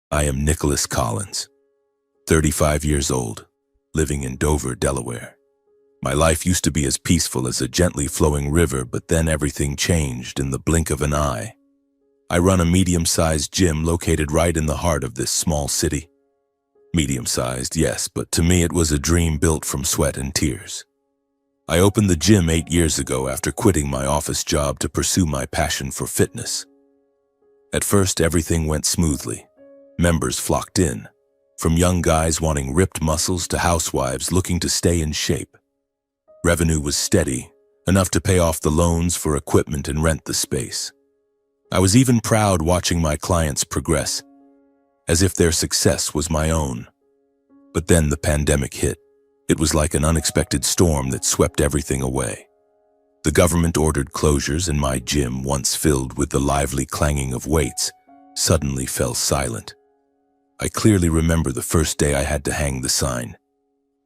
I am Nicholas Collins, 35 years old, living in Dover, Delaware. My life used to be as peaceful as a gently flowing river, but then everything changed in the blink of an eye. I run a medium-sized gym located right in the heart of this small city. Medium-sized, yes, but to me it was a dream built from sweat and tears. I opened the gym 8 years ago after quitting my office job to pursue my passion for fitness. At first, everything went smoothly. Members flocked in, from young guys wanting ripped muscles to housewives looking to stay in shape. Revenue was steady, enough to pay off the loans for equipment and rent the space. I was even proud watching my clients progress, as if their success was my own. But then the pandemic hit. It was like an unexpected storm that swept everything away. The government ordered closures, and my gym, once filled with the lively clanging of weights, suddenly fell silent. I clearly remember the first day I had to hang the sign,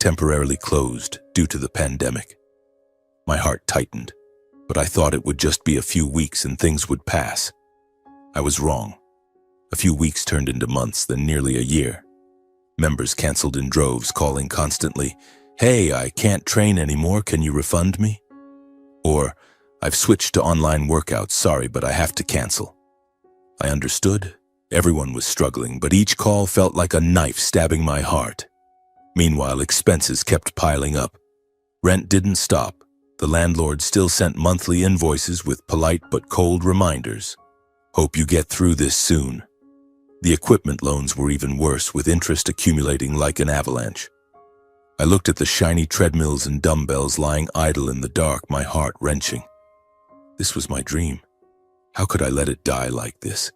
temporarily closed due to the pandemic. My heart tightened, but I thought it would just be a few weeks and things would pass. I was wrong. A few weeks turned into months, then nearly a year. Members canceled in droves, calling constantly, "Hey, I can't train anymore, can you refund me?" Or, "I've switched to online workouts, sorry, but I have to cancel." I understood. Everyone was struggling, but each call felt like a knife stabbing my heart. Meanwhile, expenses kept piling up. Rent didn't stop. The landlord still sent monthly invoices with polite but cold reminders. "Hope you get through this soon." The equipment loans were even worse, with interest accumulating like an avalanche. I looked at the shiny treadmills and dumbbells lying idle in the dark, my heart wrenching. This was my dream. How could I let it die like this?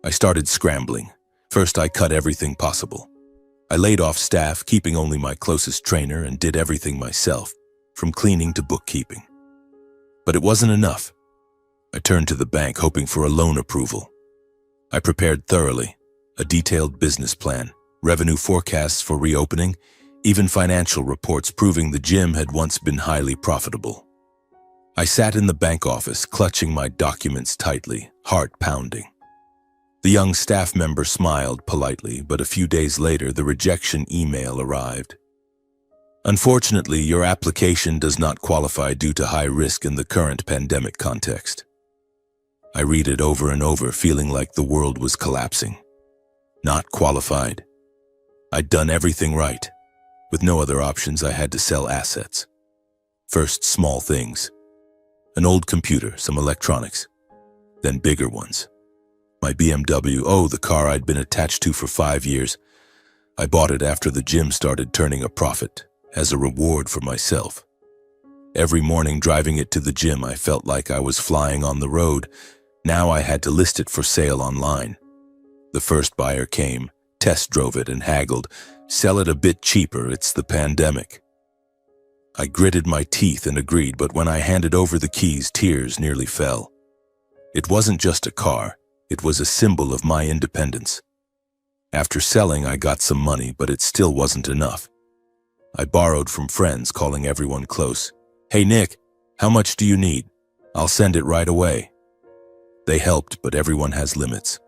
I started scrambling. First, I cut everything possible. I laid off staff, keeping only my closest trainer, and did everything myself, from cleaning to bookkeeping. But it wasn't enough. I turned to the bank, hoping for a loan approval. I prepared thoroughly, a detailed business plan, revenue forecasts for reopening, even financial reports proving the gym had once been highly profitable. I sat in the bank office, clutching my documents tightly, heart pounding. The young staff member smiled politely, but a few days later the rejection email arrived. "Unfortunately, your application does not qualify due to high risk in the current pandemic context." I read it over and over, feeling like the world was collapsing. Not qualified. I'd done everything right. With no other options, I had to sell assets. First, small things. An old computer, some electronics. Then bigger ones. My BMW, the car I'd been attached to for 5 years. I bought it after the gym started turning a profit, as a reward for myself. Every morning driving it to the gym, I felt like I was flying on the road. Now I had to list it for sale online. The first buyer came, test drove it and haggled. "Sell it a bit cheaper, it's the pandemic." I gritted my teeth and agreed, but when I handed over the keys, tears nearly fell. It wasn't just a car, it was a symbol of my independence. After selling, I got some money, but it still wasn't enough. I borrowed from friends, calling everyone close. "Hey Nick, how much do you need? I'll send it right away." They helped, but everyone has limits.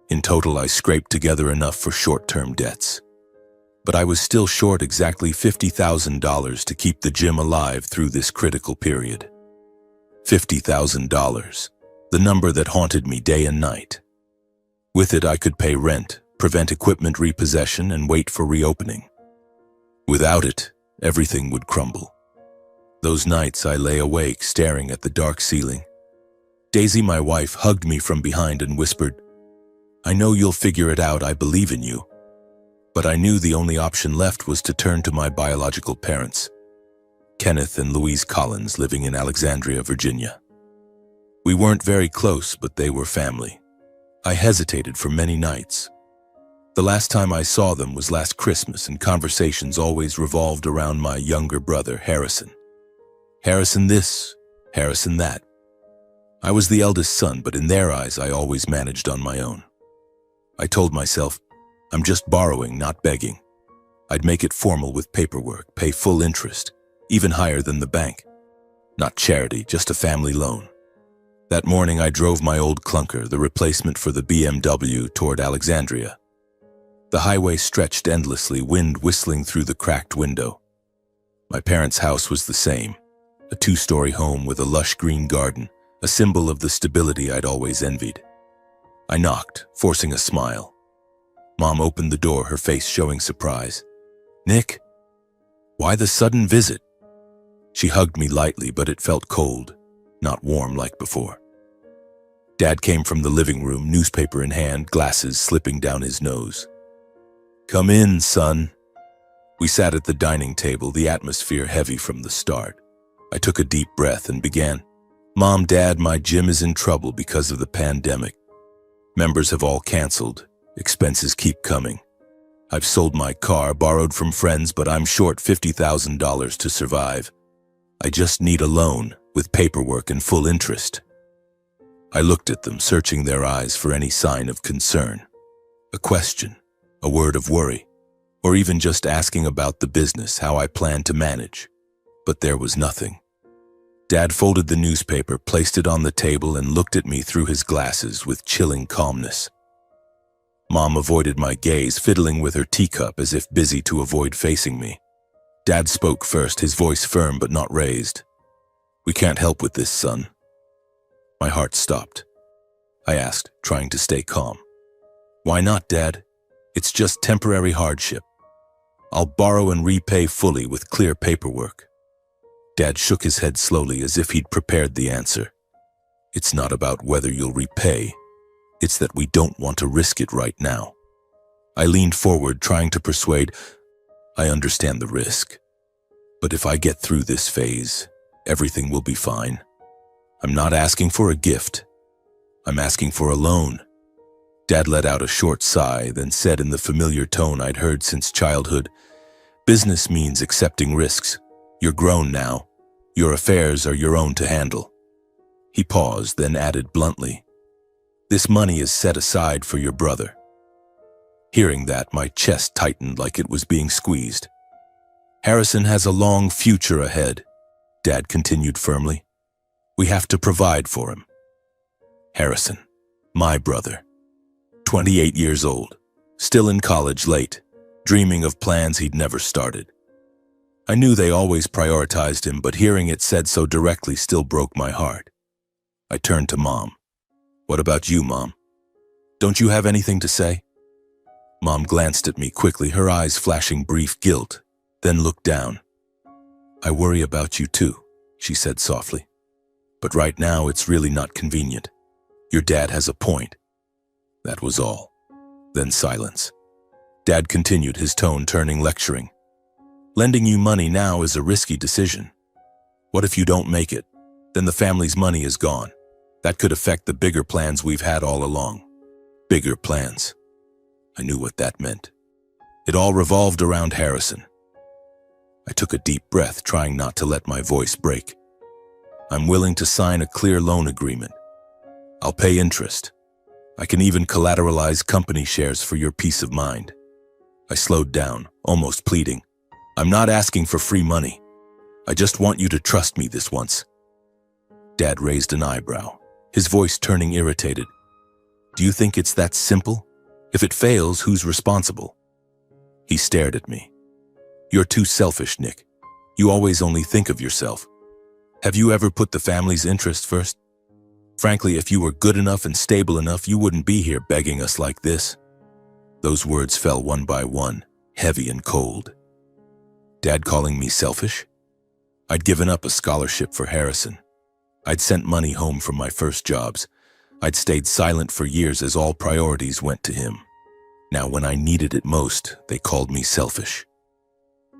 In total, I scraped together enough for short-term debts. But I was still short exactly $50,000 to keep the gym alive through this critical period. $50,000, the number that haunted me day and night. With it, I could pay rent, prevent equipment repossession, and wait for reopening. Without it, everything would crumble. Those nights, I lay awake, staring at the dark ceiling. Daisy, my wife, hugged me from behind and whispered, "I know you'll figure it out, I believe in you." But I knew the only option left was to turn to my biological parents, Kenneth and Louise Collins, living in Alexandria, Virginia. We weren't very close, but they were family. I hesitated for many nights. The last time I saw them was last Christmas, and conversations always revolved around my younger brother, Harrison. Harrison this, Harrison that. I was the eldest son, but in their eyes, I always managed on my own. I told myself, I'm just borrowing, not begging. I'd make it formal with paperwork, pay full interest, even higher than the bank. Not charity, just a family loan. That morning I drove my old clunker, the replacement for the BMW, toward Alexandria. The highway stretched endlessly, wind whistling through the cracked window. My parents' house was the same, a two-story home with a lush green garden, a symbol of the stability I'd always envied. I knocked, forcing a smile. Mom opened the door, her face showing surprise. "Nick, why the sudden visit?" She hugged me lightly, but it felt cold, not warm like before. Dad came from the living room, newspaper in hand, glasses slipping down his nose. "Come in, son." We sat at the dining table, the atmosphere heavy from the start. I took a deep breath and began. "Mom, Dad, my gym is in trouble because of the pandemic. Members have all canceled. Expenses keep coming. I've sold my car, borrowed from friends, but I'm short $50,000 to survive. I just need a loan, with paperwork and full interest." I looked at them, searching their eyes for any sign of concern. A question, a word of worry, or even just asking about the business, how I planned to manage. But there was nothing. Dad folded the newspaper, placed it on the table, and looked at me through his glasses with chilling calmness. Mom avoided my gaze, fiddling with her teacup as if busy to avoid facing me. Dad spoke first, his voice firm but not raised. "We can't help with this, son." My heart stopped. I asked, trying to stay calm. "Why not, Dad? It's just temporary hardship. I'll borrow and repay fully with clear paperwork." Dad shook his head slowly as if he'd prepared the answer. "It's not about whether you'll repay. It's that we don't want to risk it right now." I leaned forward, trying to persuade. "I understand the risk. But if I get through this phase, everything will be fine. I'm not asking for a gift. I'm asking for a loan." Dad let out a short sigh, then said in the familiar tone I'd heard since childhood, "Business means accepting risks. You're grown now. Your affairs are your own to handle." He paused, then added bluntly, "This money is set aside for your brother." Hearing that, my chest tightened like it was being squeezed. "Harrison has a long future ahead," Dad continued firmly. "We have to provide for him." Harrison, my brother, 28 years old, still in college late, dreaming of plans he'd never started. I knew they always prioritized him, but hearing it said so directly still broke my heart. I turned to Mom. "What about you, Mom? Don't you have anything to say?" Mom glanced at me quickly, her eyes flashing brief guilt, then looked down. "I worry about you too," she said softly. "But right now it's really not convenient. Your dad has a point." That was all. Then silence. Dad continued, his tone turning lecturing. "Lending you money now is a risky decision. What if you don't make it? Then the family's money is gone. That could affect the bigger plans we've had all along." Bigger plans. I knew what that meant. It all revolved around Harrison. I took a deep breath, trying not to let my voice break. "I'm willing to sign a clear loan agreement. I'll pay interest. I can even collateralize company shares for your peace of mind." I slowed down, almost pleading. "I'm not asking for free money. I just want you to trust me this once." Dad raised an eyebrow, his voice turning irritated. "Do you think it's that simple? If it fails, who's responsible?" He stared at me. "You're too selfish, Nick. You always only think of yourself. Have you ever put the family's interest first? Frankly, if you were good enough and stable enough, you wouldn't be here begging us like this." Those words fell one by one, heavy and cold. Dad calling me selfish? I'd given up a scholarship for Harrison. I'd sent money home from my first jobs. I'd stayed silent for years as all priorities went to him. Now, when I needed it most, they called me selfish.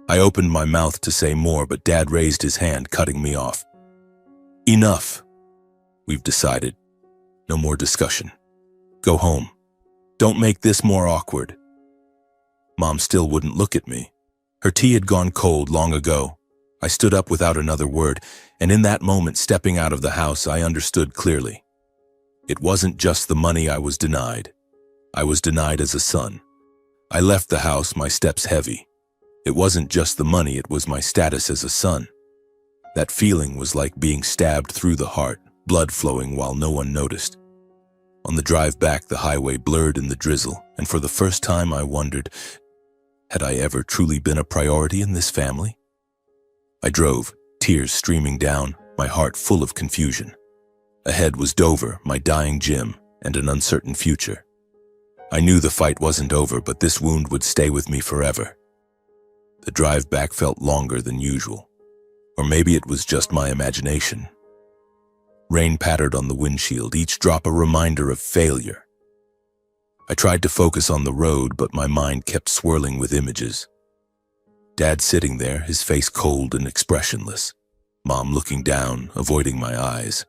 I opened my mouth to say more, but Dad raised his hand, cutting me off. "Enough. We've decided. No more discussion. Go home. Don't make this more awkward." Mom still wouldn't look at me. Her tea had gone cold long ago. I stood up without another word, and in that moment, stepping out of the house, I understood clearly. It wasn't just the money I was denied. I was denied as a son. I left the house, my steps heavy. It wasn't just the money, it was my status as a son. That feeling was like being stabbed through the heart, blood flowing while no one noticed. On the drive back, the highway blurred in the drizzle, and for the first time I wondered, had I ever truly been a priority in this family? I drove, tears streaming down, my heart full of confusion. Ahead was Dover, my dying gym, and an uncertain future. I knew the fight wasn't over, but this wound would stay with me forever. The drive back felt longer than usual, or maybe it was just my imagination. Rain pattered on the windshield, each drop a reminder of failure. I tried to focus on the road, but my mind kept swirling with images. Dad sitting there, his face cold and expressionless. Mom looking down, avoiding my eyes.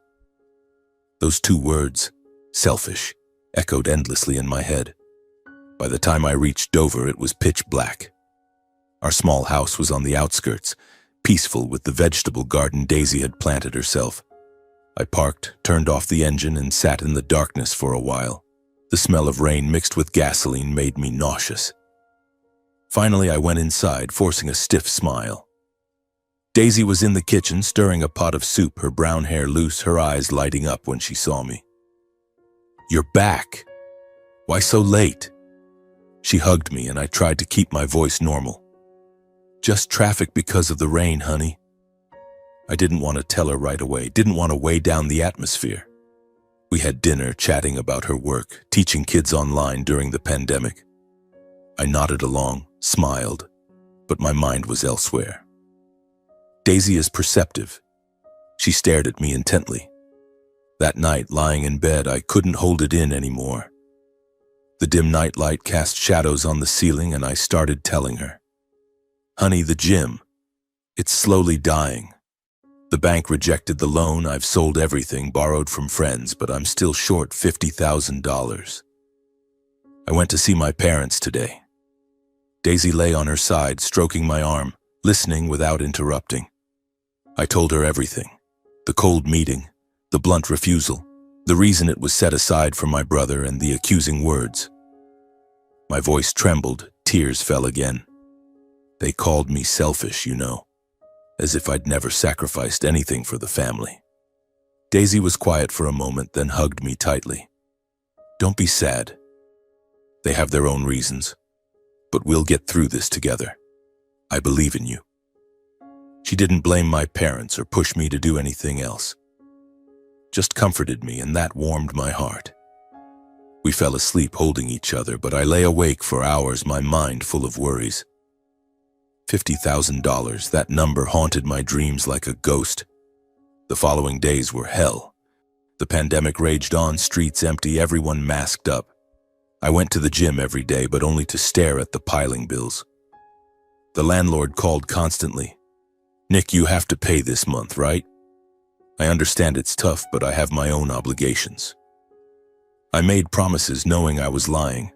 Those two words, selfish, echoed endlessly in my head. By the time I reached Dover, it was pitch black. Our small house was on the outskirts, peaceful with the vegetable garden Daisy had planted herself. I parked, turned off the engine, and sat in the darkness for a while. The smell of rain mixed with gasoline made me nauseous. Finally, I went inside, forcing a stiff smile. Daisy was in the kitchen, stirring a pot of soup, her brown hair loose, her eyes lighting up when she saw me. "You're back. Why so late?" She hugged me, and I tried to keep my voice normal. "Just traffic because of the rain, honey." I didn't want to tell her right away, didn't want to weigh down the atmosphere. We had dinner, chatting about her work, teaching kids online during the pandemic. I nodded along, smiled, but my mind was elsewhere. Daisy is perceptive. She stared at me intently. That night, lying in bed, I couldn't hold it in anymore. The dim nightlight cast shadows on the ceiling, and I started telling her. "Honey, the gym. It's slowly dying. The bank rejected the loan, I've sold everything, borrowed from friends, but I'm still short $50,000. I went to see my parents today." Daisy lay on her side, stroking my arm, listening without interrupting. I told her everything. The cold meeting, the blunt refusal, the reason it was set aside for my brother, and the accusing words. My voice trembled, tears fell again. "They called me selfish, you know. As if I'd never sacrificed anything for the family." Daisy was quiet for a moment, then hugged me tightly. "Don't be sad. They have their own reasons, but we'll get through this together. I believe in you." She didn't blame my parents or push me to do anything else. Just comforted me, and that warmed my heart. We fell asleep holding each other, but I lay awake for hours, my mind full of worries. $50,000, that number haunted my dreams like a ghost. The following days were hell. The pandemic raged on, streets empty, everyone masked up. I went to the gym every day, but only to stare at the piling bills. The landlord called constantly. "Nick, you have to pay this month, right? I understand it's tough, but I have my own obligations." I made promises knowing I was lying.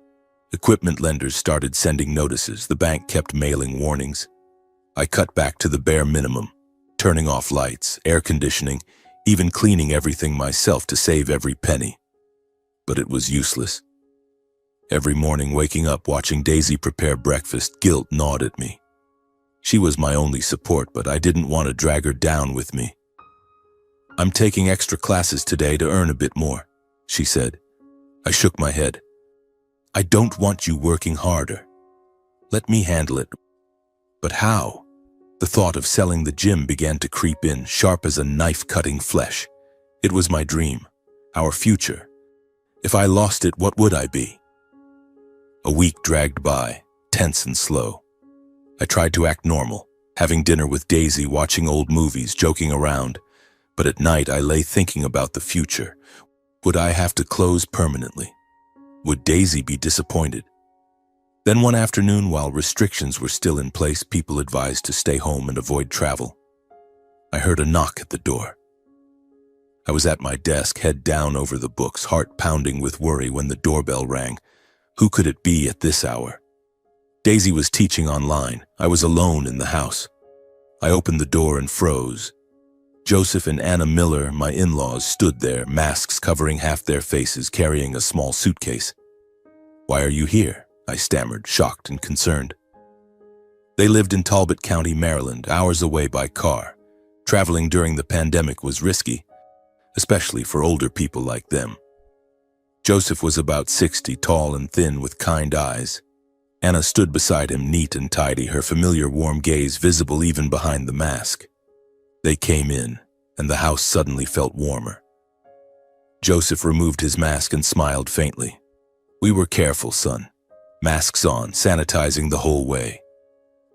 Equipment lenders started sending notices. The bank kept mailing warnings. I cut back to the bare minimum, turning off lights, air conditioning, even cleaning everything myself to save every penny. But it was useless. Every morning, waking up, watching Daisy prepare breakfast, guilt gnawed at me. She was my only support, but I didn't want to drag her down with me. "I'm taking extra classes today to earn a bit more," she said. I shook my head. "I don't want you working harder. Let me handle it." But how? The thought of selling the gym began to creep in, sharp as a knife cutting flesh. It was my dream, our future. If I lost it, what would I be? A week dragged by, tense and slow. I tried to act normal, having dinner with Daisy, watching old movies, joking around. But at night I lay thinking about the future. Would I have to close permanently? Would Daisy be disappointed? Then one afternoon, while restrictions were still in place, people advised to stay home and avoid travel. I heard a knock at the door. I was at my desk, head down over the books, heart pounding with worry when the doorbell rang. Who could it be at this hour? Daisy was teaching online. I was alone in the house. I opened the door and froze. Joseph and Anna Miller, my in-laws, stood there, masks covering half their faces, carrying a small suitcase. "Why are you here?" I stammered, shocked and concerned. They lived in Talbot County, Maryland, hours away by car. Traveling during the pandemic was risky. especially for older people like them. Joseph was about 60, tall and thin with kind eyes. Anna stood beside him, neat and tidy, her familiar warm gaze visible even behind the mask. They came in, and the house suddenly felt warmer. Joseph removed his mask and smiled faintly. "We were careful, son. Masks on, sanitizing the whole way."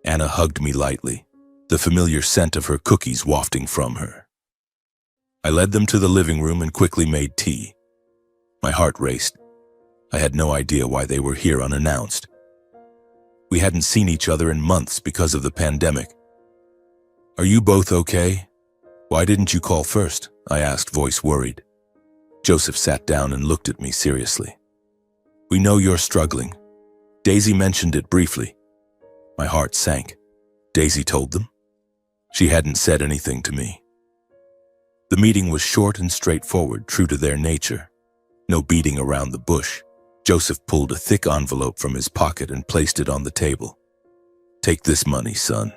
Anna hugged me lightly, the familiar scent of her cookies wafting from her. I led them to the living room and quickly made tea. My heart raced. I had no idea why they were here unannounced. We hadn't seen each other in months because of the pandemic. "Are you both okay? Why didn't you call first?" I asked, voice worried. Joseph sat down and looked at me seriously. "We know you're struggling. Daisy mentioned it briefly." My heart sank. Daisy told them? She hadn't said anything to me. The meeting was short and straightforward, true to their nature. No beating around the bush. Joseph pulled a thick envelope from his pocket and placed it on the table. "Take this money, son.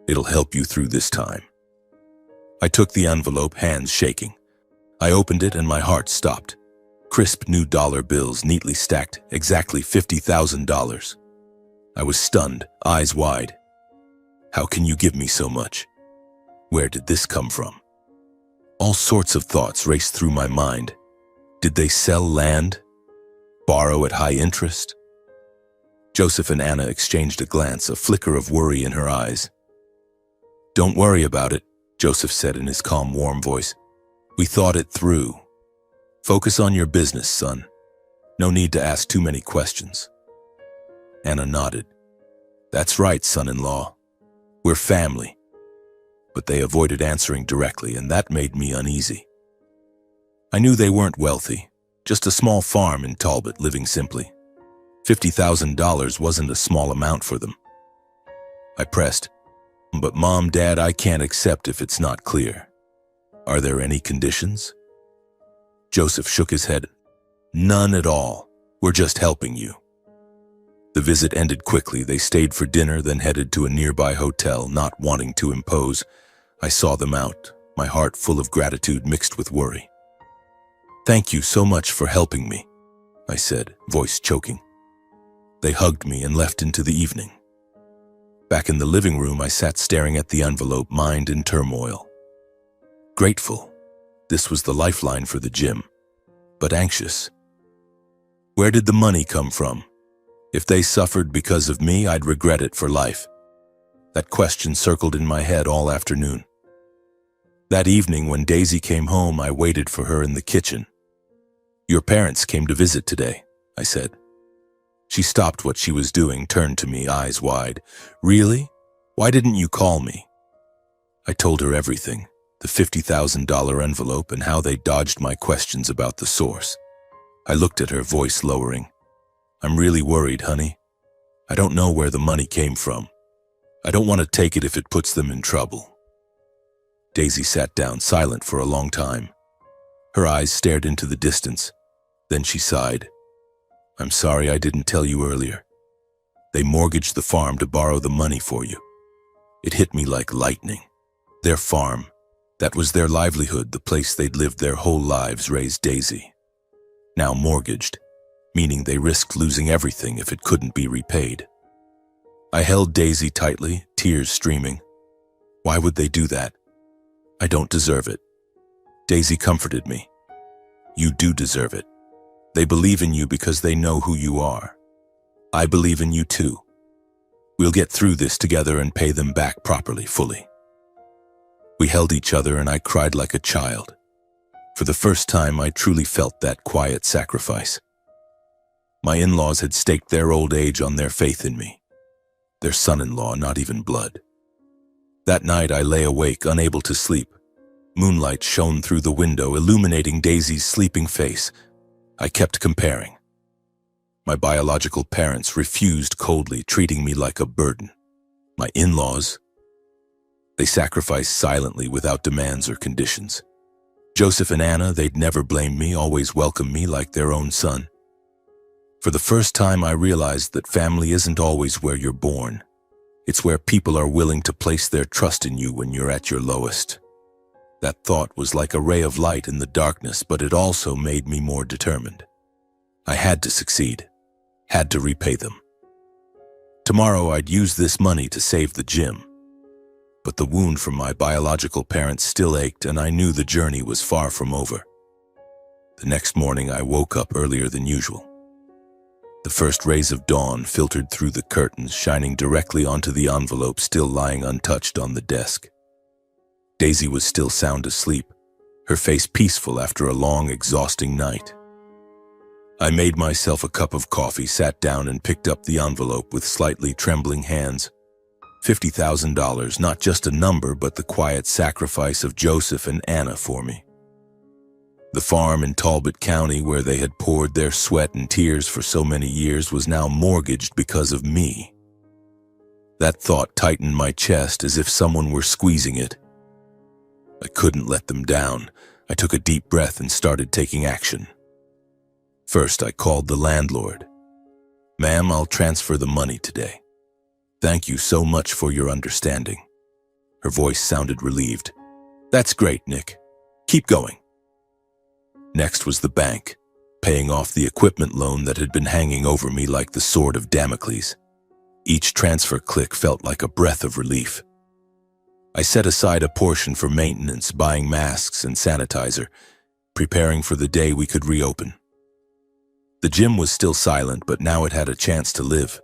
It'll help you through this time." I took the envelope, hands shaking. I opened it and my heart stopped. Crisp new dollar bills neatly stacked, exactly $50,000. I was stunned, eyes wide. "How can you give me so much? Where did this come from?" All sorts of thoughts raced through my mind. Did they sell land? Borrow at high interest? Joseph and Anna exchanged a glance, a flicker of worry in her eyes. "Don't worry about it," Joseph said in his calm, warm voice. "We thought it through. Focus on your business, son. No need to ask too many questions." Anna nodded. "That's right, son-in-law. We're family." But they avoided answering directly, and that made me uneasy. I knew they weren't wealthy, just a small farm in Talbot, living simply. $50,000 wasn't a small amount for them. I pressed, "But Mom, Dad, I can't accept if it's not clear. Are there any conditions?" Joseph shook his head. "None at all. We're just helping you." The visit ended quickly. They stayed for dinner, then headed to a nearby hotel, not wanting to impose. I saw them out, my heart full of gratitude mixed with worry. "Thank you so much for helping me," I said, voice choking. They hugged me and left into the evening. Back in the living room, I sat staring at the envelope, mind in turmoil. Grateful. This was the lifeline for the gym. But anxious. Where did the money come from? If they suffered because of me, I'd regret it for life. That question circled in my head all afternoon. That evening, when Daisy came home, I waited for her in the kitchen. "Your parents came to visit today," I said. She stopped what she was doing, turned to me, eyes wide. "Really? Why didn't you call me?" I told her everything, the $50,000 envelope and how they dodged my questions about the source. I looked at her, voice lowering. "I'm really worried, honey. I don't know where the money came from. I don't want to take it if it puts them in trouble." Daisy sat down, silent for a long time. Her eyes stared into the distance. Then she sighed. "I'm sorry I didn't tell you earlier. They mortgaged the farm to borrow the money for you." It hit me like lightning. Their farm, that was their livelihood, the place they'd lived their whole lives, raised Daisy. Now mortgaged, meaning they risked losing everything if it couldn't be repaid. I held Daisy tightly, tears streaming. Why would they do that? I don't deserve it. Daisy comforted me. You do deserve it. They believe in you because they know who you are. I believe in you too. We'll get through this together and pay them back properly, fully. We held each other and I cried like a child. For the first time, I truly felt that quiet sacrifice. My in-laws had staked their old age on their faith in me. Their son-in-law, not even blood. That night I lay awake, unable to sleep. Moonlight shone through the window, illuminating Daisy's sleeping face. I kept comparing. My biological parents refused coldly, treating me like a burden. My in-laws, they sacrificed silently without demands or conditions. Joseph and Anna, they'd never blame me, always welcome me like their own son. For the first time, I realized that family isn't always where you're born. It's where people are willing to place their trust in you when you're at your lowest. That thought was like a ray of light in the darkness, but it also made me more determined. I had to succeed, had to repay them. Tomorrow I'd use this money to save the gym. But the wound from my biological parents still ached, and I knew the journey was far from over. The next morning I woke up earlier than usual. The first rays of dawn filtered through the curtains, shining directly onto the envelope still lying untouched on the desk. Daisy was still sound asleep, her face peaceful after a long, exhausting night. I made myself a cup of coffee, sat down, and picked up the envelope with slightly trembling hands. $50,000, not just a number, but the quiet sacrifice of Joseph and Anna for me. The farm in Talbot County, where they had poured their sweat and tears for so many years, was now mortgaged because of me. That thought tightened my chest as if someone were squeezing it. I couldn't let them down. I took a deep breath and started taking action. First, I called the landlord. "Ma'am, I'll transfer the money today. Thank you so much for your understanding." Her voice sounded relieved. "That's great, Nick. Keep going." Next was the bank, paying off the equipment loan that had been hanging over me like the sword of Damocles. Each transfer click felt like a breath of relief. I set aside a portion for maintenance, buying masks and sanitizer, preparing for the day we could reopen. The gym was still silent, but now it had a chance to live.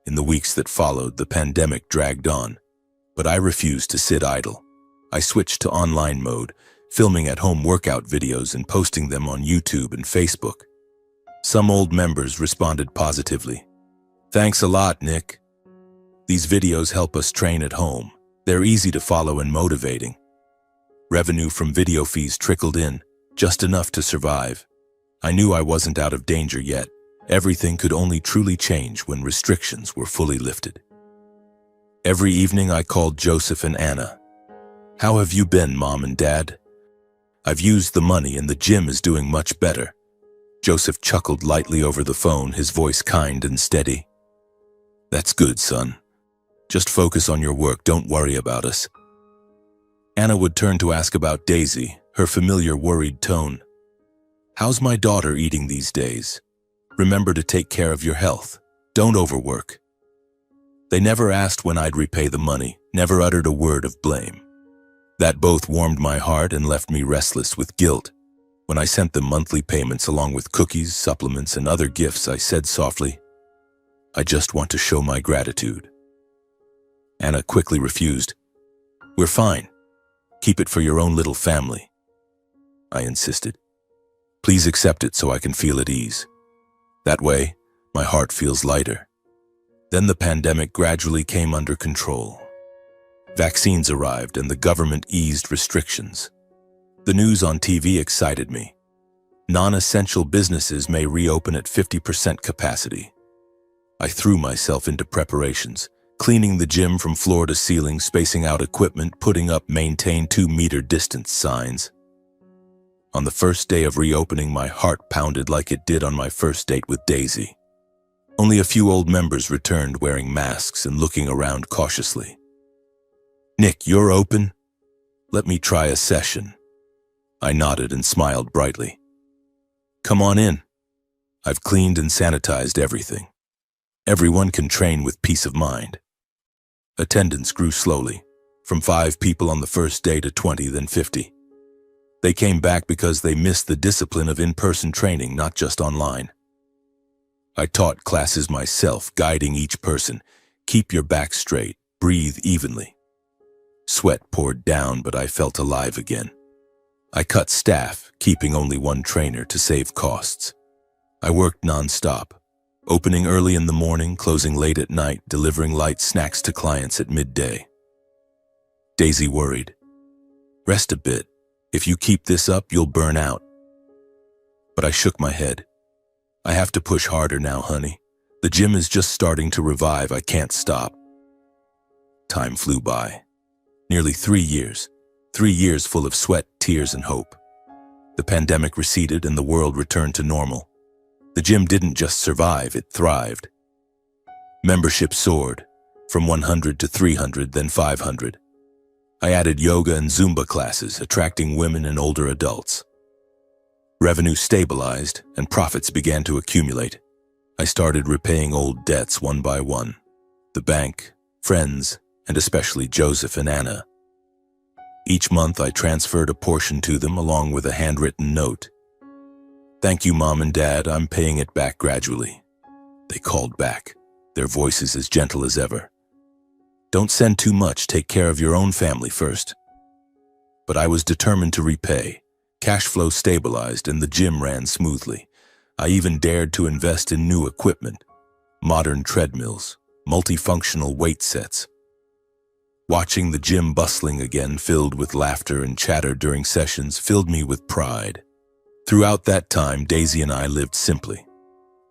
In the weeks that followed, the pandemic dragged on, but I refused to sit idle. I switched to online mode, filming at-home workout videos and posting them on YouTube and Facebook. Some old members responded positively. "Thanks a lot, Nick. These videos help us train at home. They're easy to follow and motivating." Revenue from video fees trickled in, just enough to survive. I knew I wasn't out of danger yet. Everything could only truly change when restrictions were fully lifted. Every evening I called Joseph and Anna. "How have you been, Mom and Dad? I've used the money and the gym is doing much better." Joseph chuckled lightly over the phone, his voice kind and steady. "That's good, son. Just focus on your work, don't worry about us." Anna would turn to ask about Daisy, her familiar worried tone. "How's my daughter eating these days? Remember to take care of your health. Don't overwork." They never asked when I'd repay the money, never uttered a word of blame. That both warmed my heart and left me restless with guilt. When I sent them monthly payments along with cookies, supplements, and other gifts, I said softly, "I just want to show my gratitude." Anna quickly refused. "We're fine. Keep it for your own little family." I insisted. "Please accept it so I can feel at ease. That way, my heart feels lighter." Then the pandemic gradually came under control. Vaccines arrived and the government eased restrictions. The news on TV excited me. Non-essential businesses may reopen at 50% capacity. I threw myself into preparations, cleaning the gym from floor to ceiling, spacing out equipment, putting up maintain 2-meter distance signs. On the first day of reopening, my heart pounded like it did on my first date with Daisy. Only a few old members returned wearing masks and looking around cautiously. "Nick, you're open? Let me try a session." I nodded and smiled brightly. "Come on in. I've cleaned and sanitized everything. Everyone can train with peace of mind." Attendance grew slowly, from 5 people on the first day to 20, then 50. They came back because they missed the discipline of in-person training, not just online. I taught classes myself, guiding each person. Keep your back straight, breathe evenly. Sweat poured down, but I felt alive again. I cut staff, keeping only 1 trainer to save costs. I worked non-stop, opening early in the morning, closing late at night, delivering light snacks to clients at midday. Daisy worried. "Rest a bit. If you keep this up, you'll burn out." But I shook my head. "I have to push harder now, honey. The gym is just starting to revive. I can't stop." Time flew by. Nearly 3 years. 3 years full of sweat, tears, and hope. The pandemic receded and the world returned to normal. The gym didn't just survive, it thrived. Membership soared, from 100 to 300, then 500. I added yoga and Zumba classes, attracting women and older adults. Revenue stabilized and profits began to accumulate. I started repaying old debts one by one. The bank, friends, and especially Joseph and Anna. Each month I transferred a portion to them along with a handwritten note. "Thank you, Mom and Dad, I'm paying it back gradually." They called back, their voices as gentle as ever. "Don't send too much, take care of your own family first." But I was determined to repay. Cash flow stabilized and the gym ran smoothly. I even dared to invest in new equipment, modern treadmills, multifunctional weight sets. Watching the gym bustling again, filled with laughter and chatter during sessions, filled me with pride. Throughout that time, Daisy and I lived simply.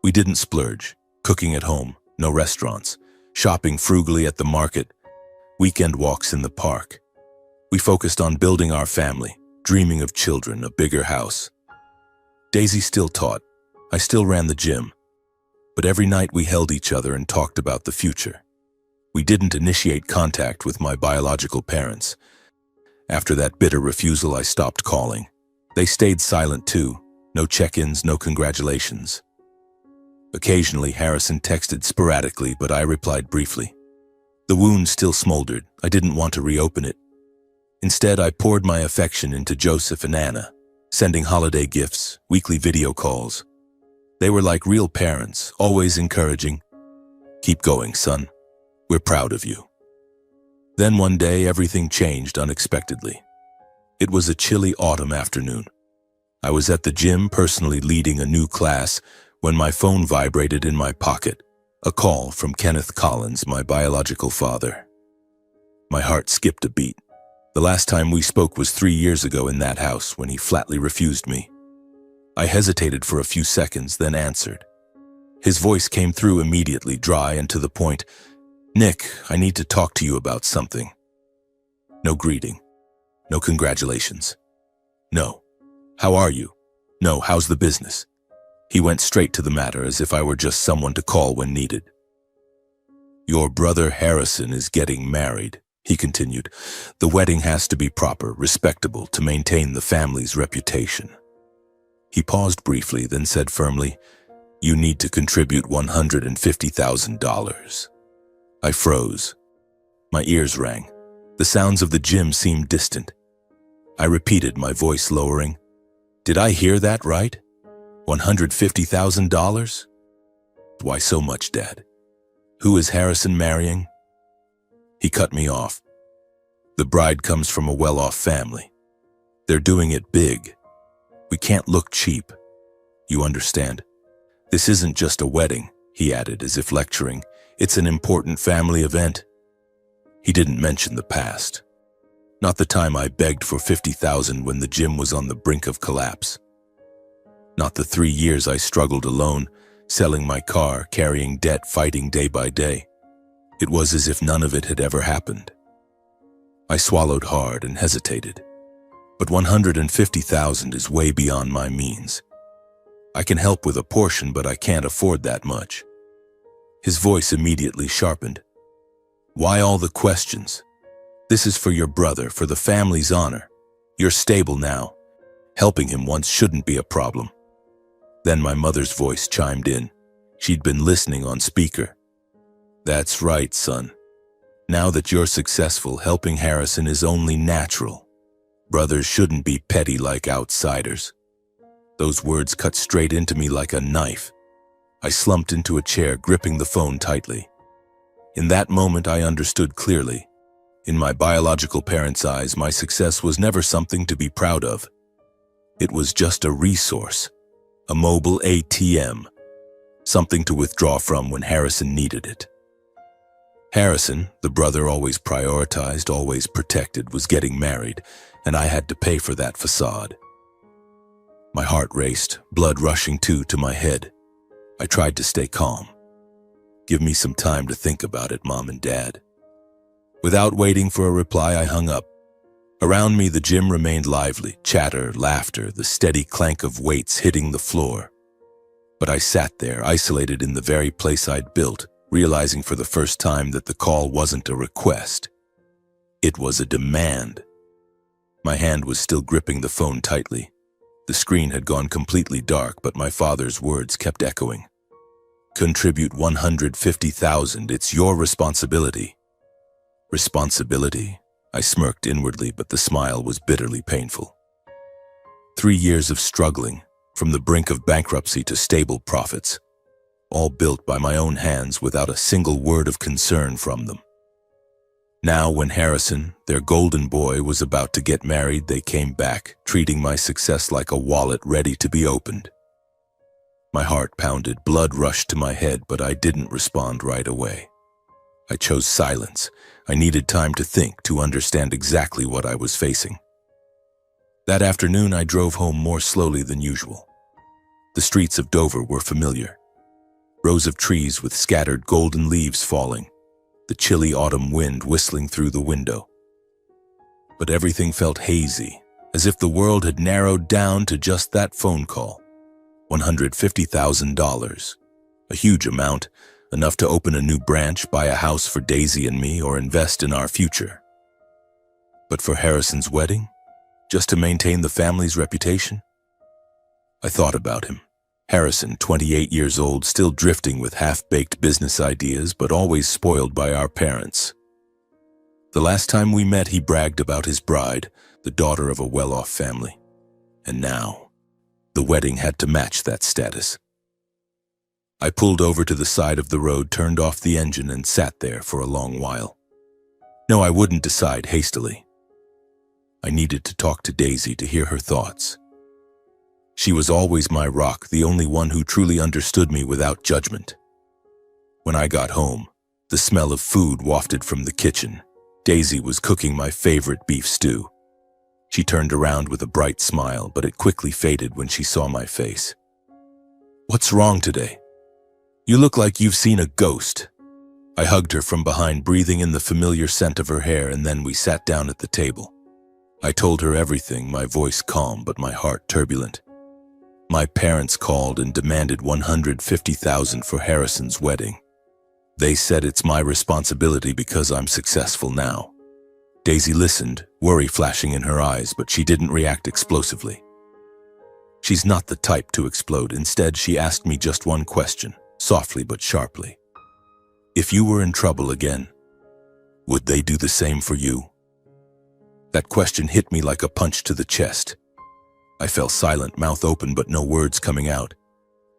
We didn't splurge, cooking at home, no restaurants, shopping frugally at the market, weekend walks in the park. We focused on building our family, dreaming of children, a bigger house. Daisy still taught. I still ran the gym. But every night we held each other and talked about the future. We didn't initiate contact with my biological parents. After that bitter refusal, I stopped calling. They stayed silent too. No check-ins, no congratulations. Occasionally, Harrison texted sporadically, but I replied briefly. The wound still smoldered. I didn't want to reopen it. Instead, I poured my affection into Joseph and Anna, sending holiday gifts, weekly video calls. They were like real parents, always encouraging. "Keep going, son. We're proud of you." Then one day, everything changed unexpectedly. It was a chilly autumn afternoon. I was at the gym personally leading a new class when my phone vibrated in my pocket, a call from Kenneth Collins, my biological father. My heart skipped a beat. The last time we spoke was 3 years ago in that house when he flatly refused me. I hesitated for a few seconds, then answered. His voice came through immediately, dry and to the point. "Nick, I need to talk to you about something." No greeting. No congratulations. No. "How are you?" No, "How's the business?" He went straight to the matter, as if I were just someone to call when needed. "Your brother Harrison is getting married," he continued. "The wedding has to be proper, respectable, to maintain the family's reputation." He paused briefly, then said firmly, "You need to contribute $150,000. I froze. My ears rang. The sounds of the gym seemed distant. I repeated, my voice lowering. "Did I hear that right? $150,000? Why so much, Dad? Who is Harrison marrying?" He cut me off. "The bride comes from a well-off family. They're doing it big. We can't look cheap. You understand? This isn't just a wedding," he added, as if lecturing. "It's an important family event." He didn't mention the past. Not the time I begged for $50,000 when the gym was on the brink of collapse. Not the 3 years I struggled alone, selling my car, carrying debt, fighting day by day. It was as if none of it had ever happened. I swallowed hard and hesitated. But $150,000 is way beyond my means. I can help with a portion, but I can't afford that much. His voice immediately sharpened. "Why all the questions? This is for your brother, for the family's honor. You're stable now. Helping him once shouldn't be a problem." Then my mother's voice chimed in. She'd been listening on speaker. "That's right, son. Now that you're successful, helping Harrison is only natural. Brothers shouldn't be petty like outsiders." Those words cut straight into me like a knife. I slumped into a chair, gripping the phone tightly. In that moment, I understood clearly. In my biological parents' eyes, my success was never something to be proud of. It was just a resource, a mobile ATM, something to withdraw from when Harrison needed it. Harrison, the brother always prioritized, always protected, was getting married, and I had to pay for that facade. My heart raced, blood rushing to my head. I tried to stay calm. "Give me some time to think about it, Mom and Dad." Without waiting for a reply, I hung up. Around me, the gym remained lively, chatter, laughter, the steady clank of weights hitting the floor. But I sat there, isolated in the very place I'd built, realizing for the first time that the call wasn't a request. It was a demand. My hand was still gripping the phone tightly. The screen had gone completely dark, but my father's words kept echoing. Contribute $150,000. It's your responsibility. Responsibility? I smirked inwardly, but the smile was bitterly painful. 3 years of struggling, from the brink of bankruptcy to stable profits, all built by my own hands without a single word of concern from them. Now, when Harrison, their golden boy, was about to get married, they came back, treating my success like a wallet ready to be opened. My heart pounded, blood rushed to my head, but I didn't respond right away. I chose silence. I needed time to think, to understand exactly what I was facing. That afternoon, I drove home more slowly than usual. The streets of Dover were familiar. Rows of trees with scattered golden leaves falling, the chilly autumn wind whistling through the window. But everything felt hazy, as if the world had narrowed down to just that phone call. $150,000. A huge amount, enough to open a new branch, buy a house for Daisy and me, or invest in our future. But for Harrison's wedding? Just to maintain the family's reputation? I thought about him. Harrison, 28 years old, still drifting with half-baked business ideas, but always spoiled by our parents. The last time we met, he bragged about his bride, the daughter of a well-off family. And now, the wedding had to match that status. I pulled over to the side of the road, turned off the engine, and sat there for a long while. No, I wouldn't decide hastily. I needed to talk to Daisy to hear her thoughts. She was always my rock, the only one who truly understood me without judgment. When I got home, the smell of food wafted from the kitchen. Daisy was cooking my favorite beef stew. She turned around with a bright smile, but it quickly faded when she saw my face. "What's wrong today? You look like you've seen a ghost." I hugged her from behind, breathing in the familiar scent of her hair, and then we sat down at the table. I told her everything, my voice calm but my heart turbulent. My parents called and demanded $150,000 for Harrison's wedding. They said it's my responsibility because I'm successful now. Daisy listened, worry flashing in her eyes, but she didn't react explosively. She's not the type to explode. Instead, she asked me just one question, softly but sharply. If you were in trouble again, would they do the same for you? That question hit me like a punch to the chest. I fell silent, mouth open but no words coming out.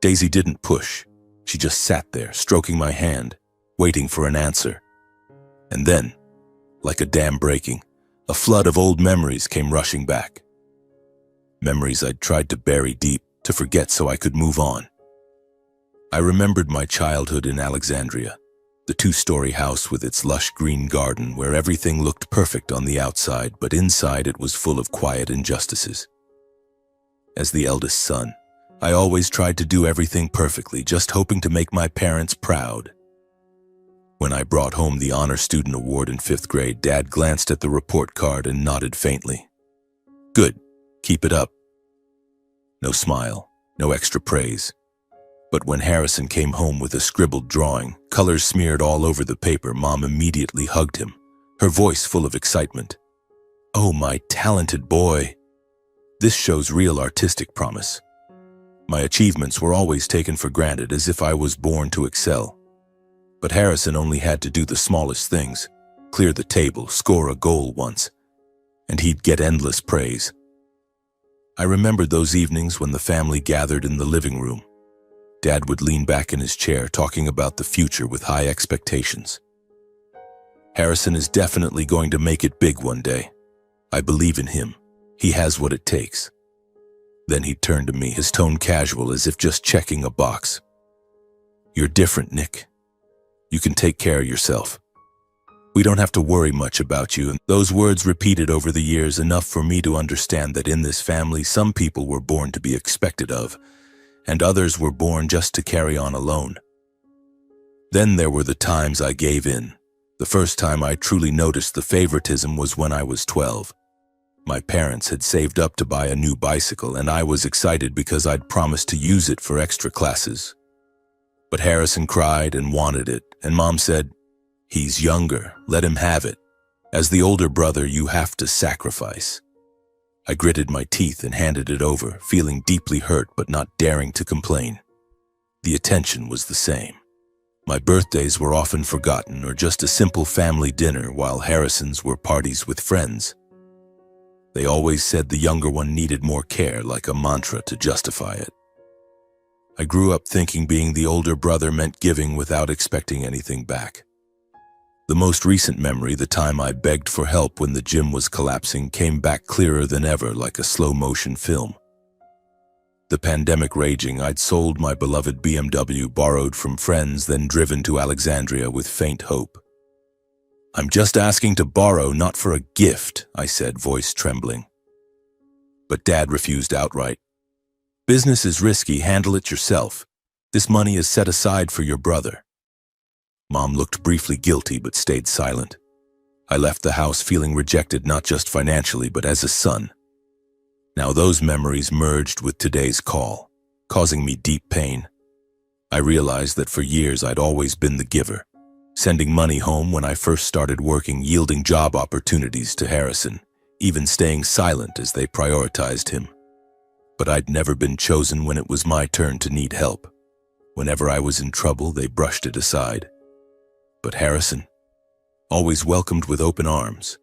Daisy didn't push. She just sat there, stroking my hand, waiting for an answer. And then, like a dam breaking, a flood of old memories came rushing back. Memories I'd tried to bury deep, to forget so I could move on. I remembered my childhood in Alexandria, the 2-story house with its lush green garden where everything looked perfect on the outside, but inside it was full of quiet injustices. As the eldest son, I always tried to do everything perfectly, just hoping to make my parents proud. When I brought home the Honor Student Award in 5th grade, Dad glanced at the report card and nodded faintly. "Good, keep it up." No smile, no extra praise. But when Harrison came home with a scribbled drawing, colors smeared all over the paper, Mom immediately hugged him, her voice full of excitement. "Oh, my talented boy. This shows real artistic promise." My achievements were always taken for granted, as if I was born to excel. But Harrison only had to do the smallest things, clear the table, score a goal once, and he'd get endless praise. I remembered those evenings when the family gathered in the living room. Dad would lean back in his chair, talking about the future with high expectations. "Harrison is definitely going to make it big one day. I believe in him. He has what it takes." Then he turned to me, his tone casual, as if just checking a box. "You're different, Nick. You can take care of yourself. We don't have to worry much about you." And those words repeated over the years, enough for me to understand that in this family, some people were born to be expected of, and others were born just to carry on alone. Then there were the times I gave in. The first time I truly noticed the favoritism was when I was 12. My parents had saved up to buy a new bicycle, and I was excited because I'd promised to use it for extra classes. But Harrison cried and wanted it, and Mom said, "He's younger, let him have it." As the older brother, you have to sacrifice. I gritted my teeth and handed it over, feeling deeply hurt but not daring to complain. The attention was the same. My birthdays were often forgotten or just a simple family dinner, while Harrison's were parties with friends. They always said the younger one needed more care, like a mantra to justify it. I grew up thinking being the older brother meant giving without expecting anything back. The most recent memory, the time I begged for help when the gym was collapsing, came back clearer than ever, like a slow-motion film. The pandemic raging, I'd sold my beloved BMW, borrowed from friends, then driven to Alexandria with faint hope. "I'm just asking to borrow, not for a gift," I said, voice trembling. But Dad refused outright. "Business is risky, handle it yourself. This money is set aside for your brother." Mom looked briefly guilty but stayed silent. I left the house feeling rejected, not just financially but as a son. Now those memories merged with today's call, causing me deep pain. I realized that for years I'd always been the giver, sending money home when I first started working, yielding job opportunities to Harrison, even staying silent as they prioritized him. But I'd never been chosen when it was my turn to need help. Whenever I was in trouble, they brushed it aside. But Harrison, always welcomed with open arms.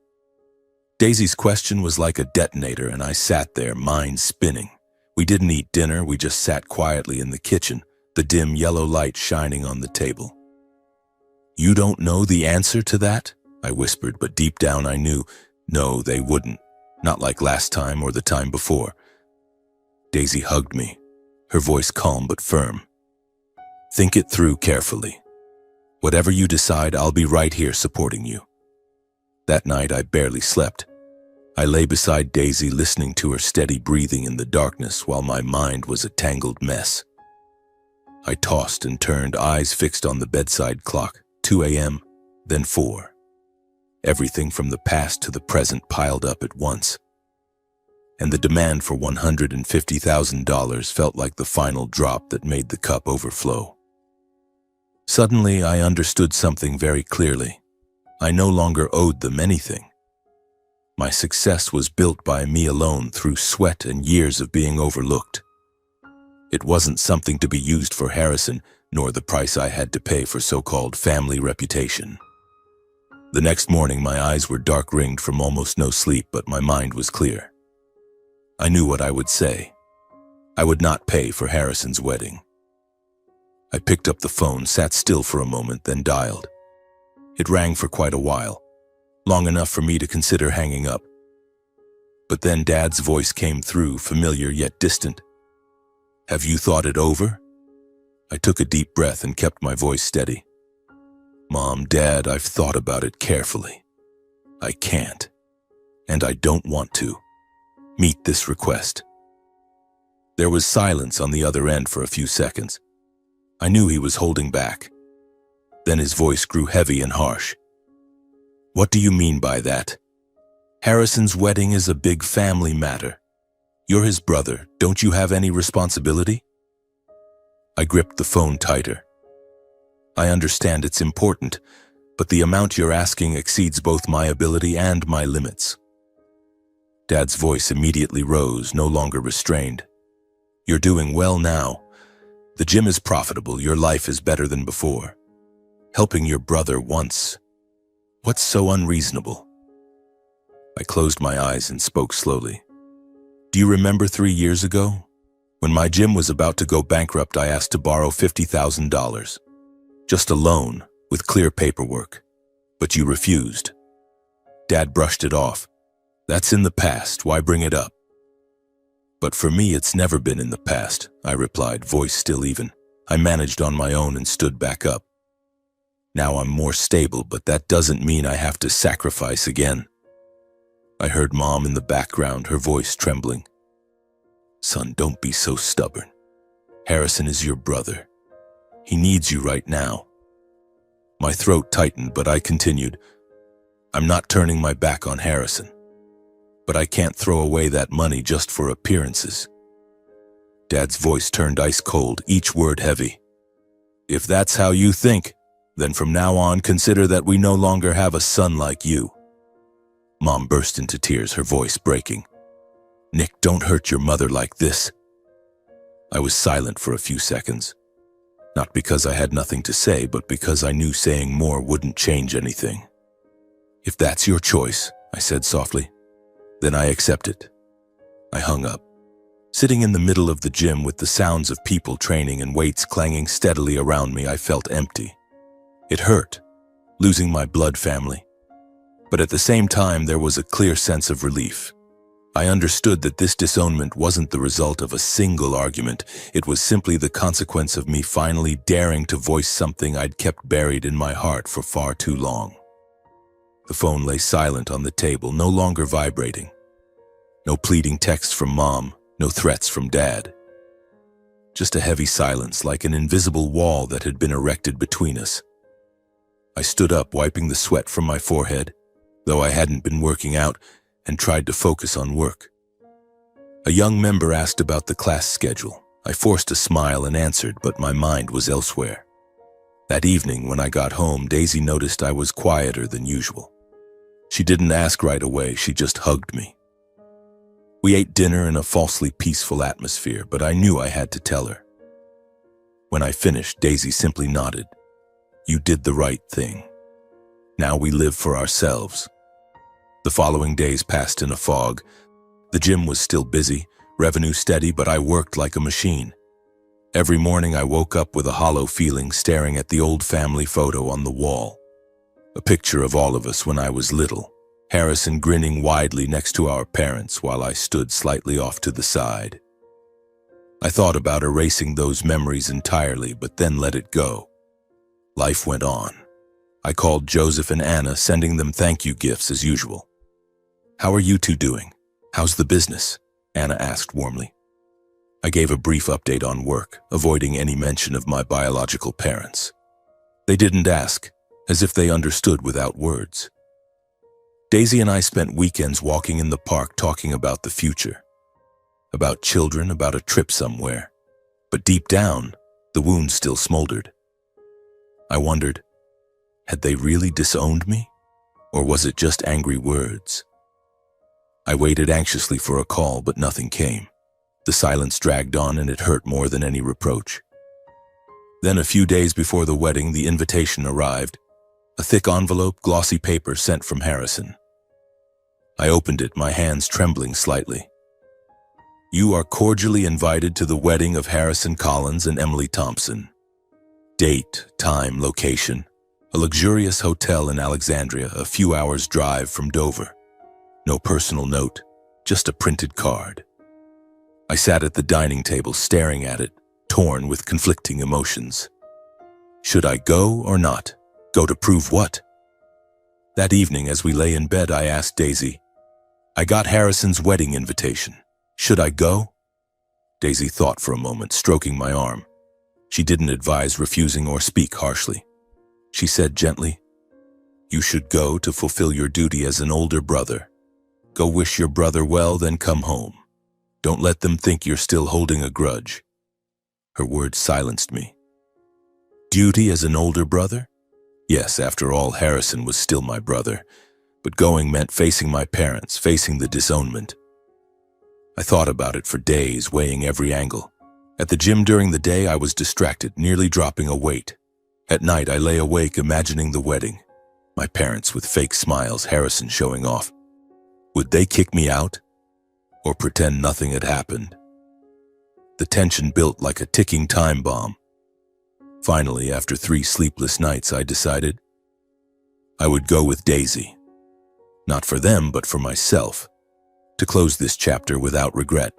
Daisy's question was like a detonator, and I sat there, mind spinning. We didn't eat dinner, we just sat quietly in the kitchen, the dim yellow light shining on the table. "You don't know the answer to that?" I whispered, but deep down I knew, no, they wouldn't. Not like last time or the time before. Daisy hugged me, her voice calm but firm. "Think it through carefully. Whatever you decide, I'll be right here supporting you." That night, I barely slept. I lay beside Daisy, listening to her steady breathing in the darkness while my mind was a tangled mess. I tossed and turned, eyes fixed on the bedside clock. 2 a.m., then 4. Everything from the past to the present piled up at once. And the demand for $150,000 felt like the final drop that made the cup overflow. Suddenly, I understood something very clearly. I no longer owed them anything. My success was built by me alone through sweat and years of being overlooked. It wasn't something to be used for Harrison, nor the price I had to pay for so-called family reputation. The next morning, my eyes were dark-ringed from almost no sleep, but my mind was clear. I knew what I would say. I would not pay for Harrison's wedding. I picked up the phone, sat still for a moment, then dialed. It rang for quite a while, long enough for me to consider hanging up. But then Dad's voice came through, familiar yet distant. "Have you thought it over?" I took a deep breath and kept my voice steady. "Mom, Dad, I've thought about it carefully. I can't, and I don't want to, meet this request." There was silence on the other end for a few seconds. I knew he was holding back. Then his voice grew heavy and harsh. "What do you mean by that? Harrison's wedding is a big family matter. You're his brother. Don't you have any responsibility?" I gripped the phone tighter. "I understand it's important, but the amount you're asking exceeds both my ability and my limits." Dad's voice immediately rose, no longer restrained. "You're doing well now. The gym is profitable, your life is better than before. Helping your brother once. What's so unreasonable?" I closed my eyes and spoke slowly. "Do you remember 3 years ago? When my gym was about to go bankrupt, I asked to borrow $50,000. Just a loan, with clear paperwork. But you refused." Dad brushed it off. "That's in the past, why bring it up?" "But for me, it's never been in the past," I replied, voice still even. I managed on my own and stood back up. Now I'm more stable, but that doesn't mean I have to sacrifice again. I heard Mom in the background, her voice trembling. "Son, don't be so stubborn. Harrison is your brother. He needs you right now." My throat tightened, but I continued. "I'm not turning my back on Harrison. But I can't throw away that money just for appearances." Dad's voice turned ice cold, each word heavy. "If that's how you think, then from now on consider that we no longer have a son like you. Mom burst into tears, her voice breaking. "Nick, don't hurt your mother like this." I was silent for a few seconds. Not because I had nothing to say, but because I knew saying more wouldn't change anything. "If that's your choice," I said softly, "then I accept it." I hung up. Sitting in the middle of the gym with the sounds of people training and weights clanging steadily around me, I felt empty. It hurt, losing my blood family. But at the same time, there was a clear sense of relief. I understood that this disownment wasn't the result of a single argument. It was simply the consequence of me finally daring to voice something I'd kept buried in my heart for far too long. The phone lay silent on the table, no longer vibrating. No pleading texts from Mom, no threats from Dad. Just a heavy silence, like an invisible wall that had been erected between us. I stood up, wiping the sweat from my forehead, though I hadn't been working out, and tried to focus on work. A young member asked about the class schedule. I forced a smile and answered, but my mind was elsewhere. That evening, when I got home, Daisy noticed I was quieter than usual. She didn't ask right away, she just hugged me. We ate dinner in a falsely peaceful atmosphere, but I knew I had to tell her. When I finished, Daisy simply nodded. "You did the right thing. Now we live for ourselves." The following days passed in a fog. The gym was still busy, revenue steady, but I worked like a machine. Every morning I woke up with a hollow feeling, staring at the old family photo on the wall. A picture of all of us when I was little, Harrison grinning widely next to our parents while I stood slightly off to the side. I thought about erasing those memories entirely, but then let it go. Life went on. I called Joseph and Anna, sending them thank you gifts as usual. "How are you two doing? How's the business?" Anna asked warmly. I gave a brief update on work, avoiding any mention of my biological parents. They didn't ask, as if they understood without words. Daisy and I spent weekends walking in the park talking about the future. About children, about a trip somewhere. But deep down, the wound still smoldered. I wondered, had they really disowned me? Or was it just angry words? I waited anxiously for a call, but nothing came. The silence dragged on, and it hurt more than any reproach. Then, a few days before the wedding, the invitation arrived. A thick envelope, glossy paper sent from Harrison. I opened it, my hands trembling slightly. "You are cordially invited to the wedding of Harrison Collins and Emily Thompson. Date, time, location. A luxurious hotel in Alexandria, a few hours' drive from Dover. No personal note, just a printed card." I sat at the dining table staring at it, torn with conflicting emotions. Should I go or not? Go to prove what? That evening, as we lay in bed, I asked Daisy, "I got Harrison's wedding invitation. Should I go?" Daisy thought for a moment, stroking my arm. She didn't advise refusing or speak harshly. She said gently, "You should go to fulfill your duty as an older brother. Go wish your brother well, then come home. Don't let them think you're still holding a grudge." Her words silenced me. Duty as an older brother? Yes, after all, Harrison was still my brother, but going meant facing my parents, facing the disownment. I thought about it for days, weighing every angle. At the gym during the day, I was distracted, nearly dropping a weight. At night, I lay awake imagining the wedding. My parents with fake smiles, Harrison showing off. Would they kick me out? Or pretend nothing had happened? The tension built like a ticking time bomb. Finally, after 3 sleepless nights, I decided I would go with Daisy. Not for them, but for myself, to close this chapter without regret.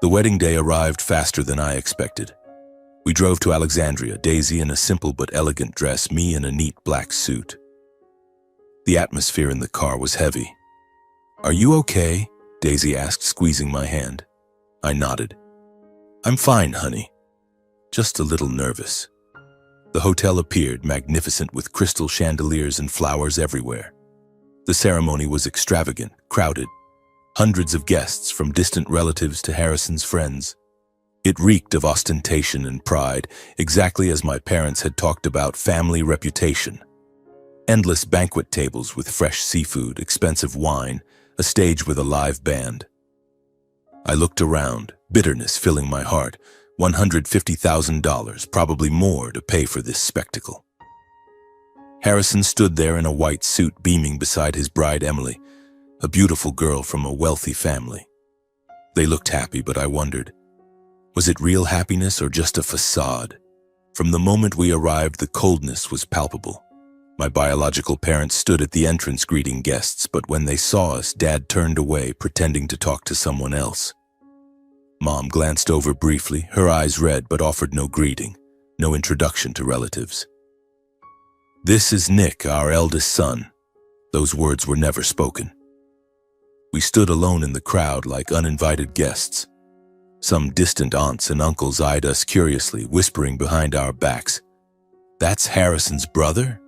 The wedding day arrived faster than I expected. We drove to Alexandria, Daisy in a simple but elegant dress, me in a neat black suit. The atmosphere in the car was heavy. "Are you okay?" Daisy asked, squeezing my hand. I nodded. "I'm fine, honey. Just a little nervous." The hotel appeared, magnificent with crystal chandeliers and flowers everywhere. The ceremony was extravagant, crowded. Hundreds of guests, from distant relatives to Harrison's friends. It reeked of ostentation and pride, exactly as my parents had talked about family reputation. Endless banquet tables with fresh seafood, expensive wine, a stage with a live band. I looked around, bitterness filling my heart. $150,000, probably more, to pay for this spectacle. Harrison stood there in a white suit, beaming beside his bride Emily, a beautiful girl from a wealthy family. They looked happy, but I wondered, was it real happiness or just a facade? From the moment we arrived, the coldness was palpable. My biological parents stood at the entrance greeting guests, but when they saw us, Dad turned away, pretending to talk to someone else. Mom glanced over briefly, her eyes red, but offered no greeting, no introduction to relatives. "This is Nick, our eldest son." Those words were never spoken. We stood alone in the crowd like uninvited guests. Some distant aunts and uncles eyed us curiously, whispering behind our backs, "That's Harrison's brother?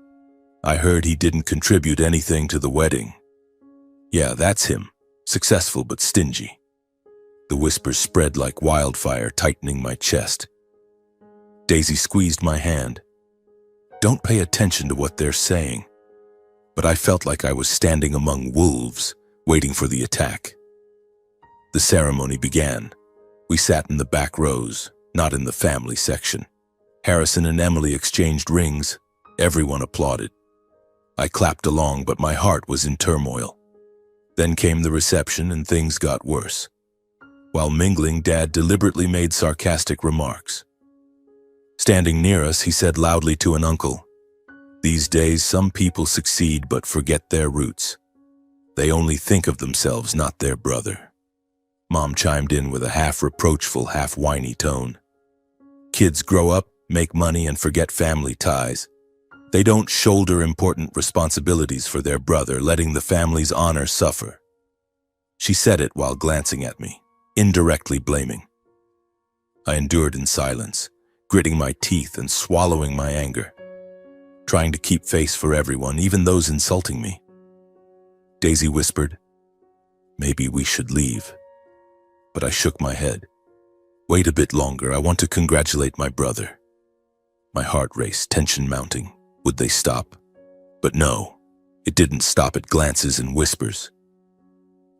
I heard he didn't contribute anything to the wedding." "Yeah, that's him, successful but stingy." The whispers spread like wildfire, tightening my chest. Daisy squeezed my hand. "Don't pay attention to what they're saying." But I felt like I was standing among wolves, waiting for the attack. The ceremony began. We sat in the back rows, not in the family section. Harrison and Emily exchanged rings. Everyone applauded. I clapped along, but my heart was in turmoil. Then came the reception, and things got worse. While mingling, Dad deliberately made sarcastic remarks. Standing near us, he said loudly to an uncle, "These days, some people succeed but forget their roots. They only think of themselves, not their brother." Mom chimed in with a half-reproachful, half-whiny tone. "Kids grow up, make money, and forget family ties. They don't shoulder important responsibilities for their brother, letting the family's honor suffer." She said it while glancing at me, indirectly blaming. I endured in silence, gritting my teeth and swallowing my anger, trying to keep face for everyone, even those insulting me. Daisy whispered, "Maybe we should leave." But I shook my head. "Wait a bit longer, I want to congratulate my brother." My heart raced, tension mounting. Would they stop? But no, it didn't stop at glances and whispers.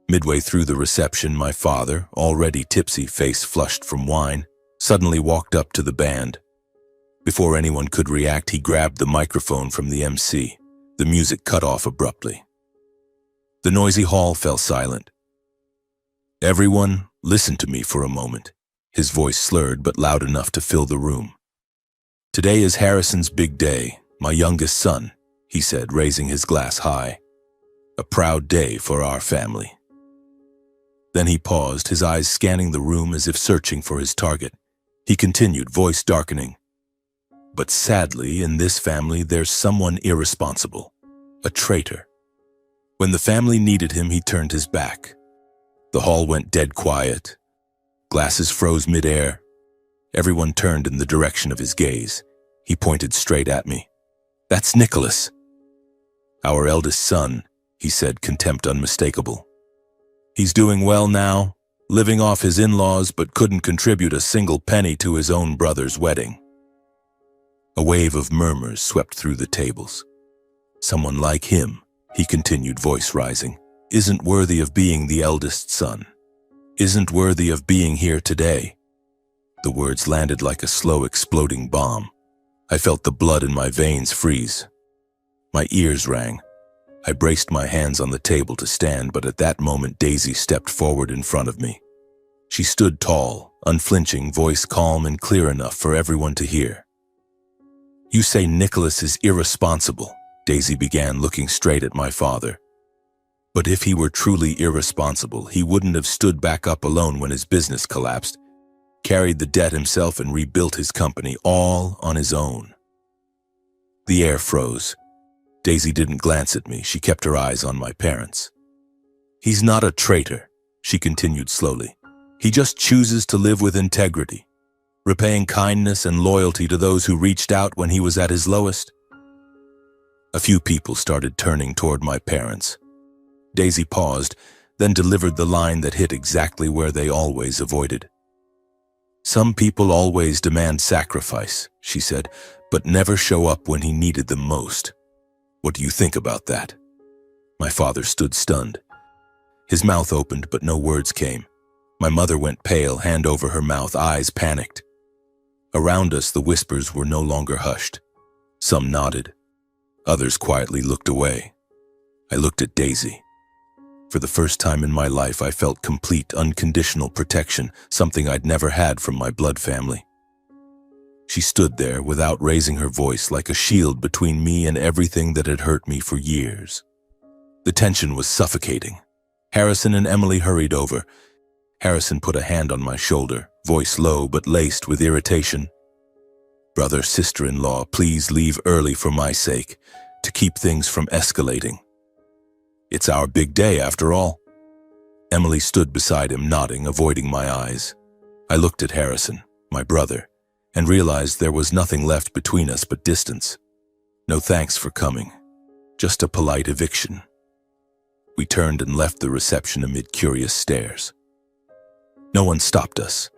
Midway through the reception, my father, already tipsy, face flushed from wine, suddenly walked up to the band. Before anyone could react, he grabbed the microphone from the MC. The music cut off abruptly. The noisy hall fell silent. "Everyone, listen to me for a moment." His voice slurred but loud enough to fill the room. "Today is Harrison's big day, my youngest son," he said, raising his glass high. "A proud day for our family." Then he paused, his eyes scanning the room as if searching for his target. He continued, voice darkening. "But sadly, in this family, there's someone irresponsible, a traitor. When the family needed him, he turned his back." The hall went dead quiet. Glasses froze midair. Everyone turned in the direction of his gaze. He pointed straight at me. "That's Nicholas." "Our eldest son," he said, contempt unmistakable. "He's doing well now, living off his in-laws, but couldn't contribute a single penny to his own brother's wedding." A wave of murmurs swept through the tables. "Someone like him," he continued, voice rising, "isn't worthy of being the eldest son, isn't worthy of being here today." The words landed like a slow exploding bomb. I felt the blood in my veins freeze. My ears rang. I braced my hands on the table to stand, but at that moment Daisy stepped forward in front of me. She stood tall, unflinching, voice calm and clear enough for everyone to hear. "You say Nicholas is irresponsible," Daisy began, looking straight at my father. "But if he were truly irresponsible, he wouldn't have stood back up alone when his business collapsed, carried the debt himself and rebuilt his company all on his own." The air froze. Daisy didn't glance at me. She kept her eyes on my parents. "He's not a traitor," she continued slowly. "He just chooses to live with integrity, repaying kindness and loyalty to those who reached out when he was at his lowest." A few people started turning toward my parents. Daisy paused, then delivered the line that hit exactly where they always avoided. "Some people always demand sacrifice," she said, "but never show up when he needed them most." What do you think about that? My father stood stunned. His mouth opened, but no words came. My mother went pale, hand over her mouth, eyes panicked. Around us, the whispers were no longer hushed. Some nodded. Others quietly looked away. I looked at Daisy. For the first time in my life, I felt complete, unconditional protection, something I'd never had from my blood family. She stood there without raising her voice, like a shield between me and everything that had hurt me for years. The tension was suffocating. Harrison and Emily hurried over. Harrison put a hand on my shoulder, voice low but laced with irritation. "Brother, sister-in-law, please leave early for my sake, to keep things from escalating. It's our big day after all." Emily stood beside him, nodding, avoiding my eyes. I looked at Harrison, my brother, and realized there was nothing left between us but distance. No thanks for coming, just a polite eviction. We turned and left the reception amid curious stares. No one stopped us.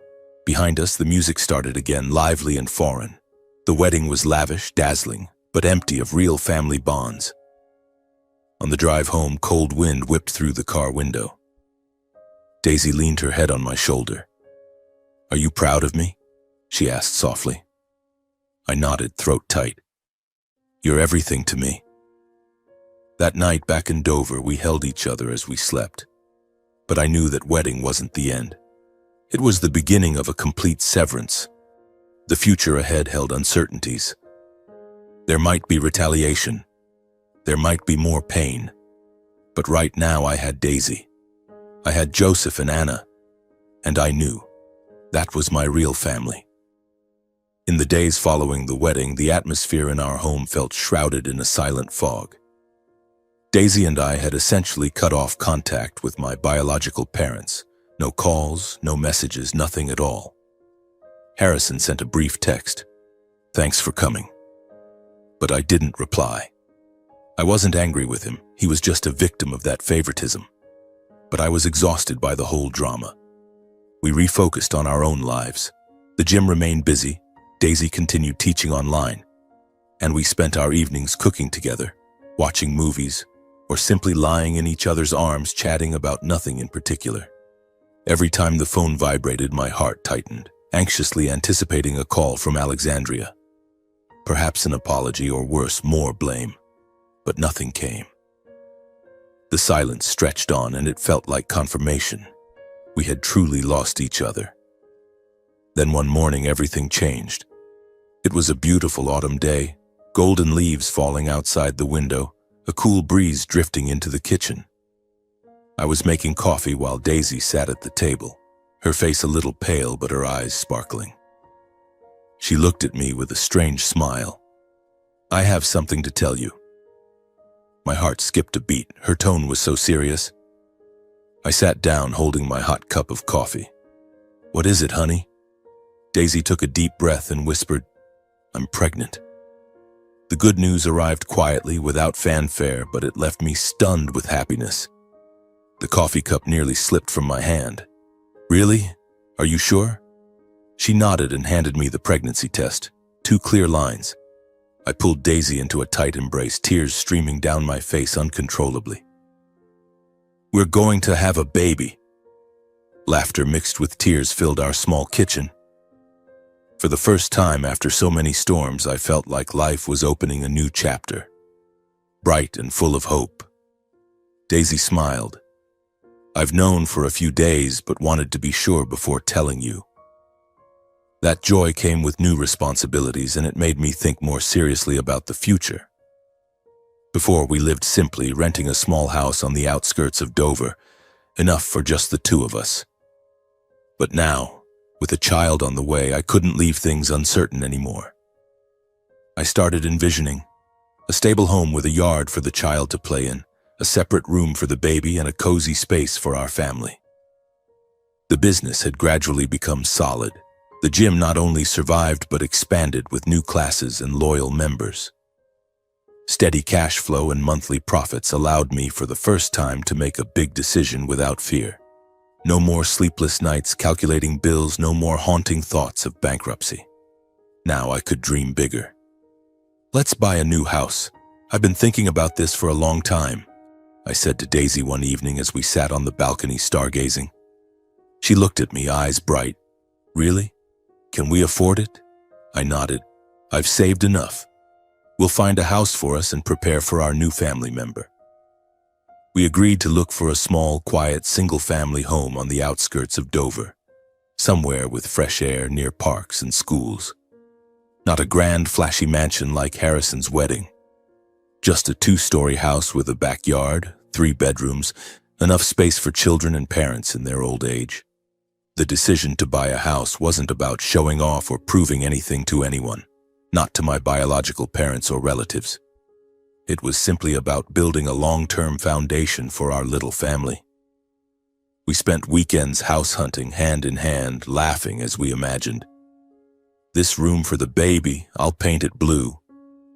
Behind us, the music started again, lively and foreign. The wedding was lavish, dazzling, but empty of real family bonds. On the drive home, cold wind whipped through the car window. Daisy leaned her head on my shoulder. "Are you proud of me?" she asked softly. I nodded, throat tight. "You're everything to me." That night back in Dover, we held each other as we slept. But I knew that wedding wasn't the end. It was the beginning of a complete severance. The future ahead held uncertainties. There might be retaliation. There might be more pain. But right now I had Daisy. I had Joseph and Anna. And I knew that was my real family. In the days following the wedding, the atmosphere in our home felt shrouded in a silent fog. Daisy and I had essentially cut off contact with my biological parents. No calls, no messages, nothing at all. Harrison sent a brief text. "Thanks for coming." But I didn't reply. I wasn't angry with him. He was just a victim of that favoritism. But I was exhausted by the whole drama. We refocused on our own lives. The gym remained busy. Daisy continued teaching online. And we spent our evenings cooking together, watching movies, or simply lying in each other's arms chatting about nothing in particular. Every time the phone vibrated, my heart tightened, anxiously anticipating a call from Alexandria. Perhaps an apology, or worse, more blame. But nothing came. The silence stretched on, and it felt like confirmation. We had truly lost each other. Then one morning, everything changed. It was a beautiful autumn day, golden leaves falling outside the window, a cool breeze drifting into the kitchen. I was making coffee while Daisy sat at the table, her face a little pale but her eyes sparkling. She looked at me with a strange smile. "I have something to tell you." My heart skipped a beat. Her tone was so serious. I sat down, holding my hot cup of coffee. "What is it, honey?" Daisy took a deep breath and whispered, "I'm pregnant." The good news arrived quietly, without fanfare, but it left me stunned with happiness. The coffee cup nearly slipped from my hand. "Really? Are you sure?" She nodded and handed me the pregnancy test. 2 clear lines. I pulled Daisy into a tight embrace, tears streaming down my face uncontrollably. "We're going to have a baby." Laughter mixed with tears filled our small kitchen. For the first time after so many storms, I felt like life was opening a new chapter, bright and full of hope. Daisy smiled. "I've known for a few days, but wanted to be sure before telling you." That joy came with new responsibilities, and it made me think more seriously about the future. Before, we lived simply, renting a small house on the outskirts of Dover, enough for just the 2 of us. But now, with a child on the way, I couldn't leave things uncertain anymore. I started envisioning a stable home with a yard for the child to play in, a separate room for the baby, and a cozy space for our family. The business had gradually become solid. The gym not only survived but expanded with new classes and loyal members. Steady cash flow and monthly profits allowed me for the first time to make a big decision without fear. No more sleepless nights calculating bills, no more haunting thoughts of bankruptcy. Now I could dream bigger. "Let's buy a new house," I've been thinking about this for a long time, I said to Daisy one evening as we sat on the balcony stargazing. She looked at me, eyes bright. Really? Can we afford it? I nodded. I've saved enough. We'll find a house for us and prepare for our new family member. We agreed to look for a small, quiet, single-family home on the outskirts of Dover, somewhere with fresh air near parks and schools. Not a grand, flashy mansion like Harrison's wedding. Just a 2-story house with a backyard, 3 bedrooms, enough space for children and parents in their old age. The decision to buy a house wasn't about showing off or proving anything to anyone, not to my biological parents or relatives. It was simply about building a long-term foundation for our little family. We spent weekends house hunting hand in hand, laughing as we imagined. This room for the baby, I'll paint it blue.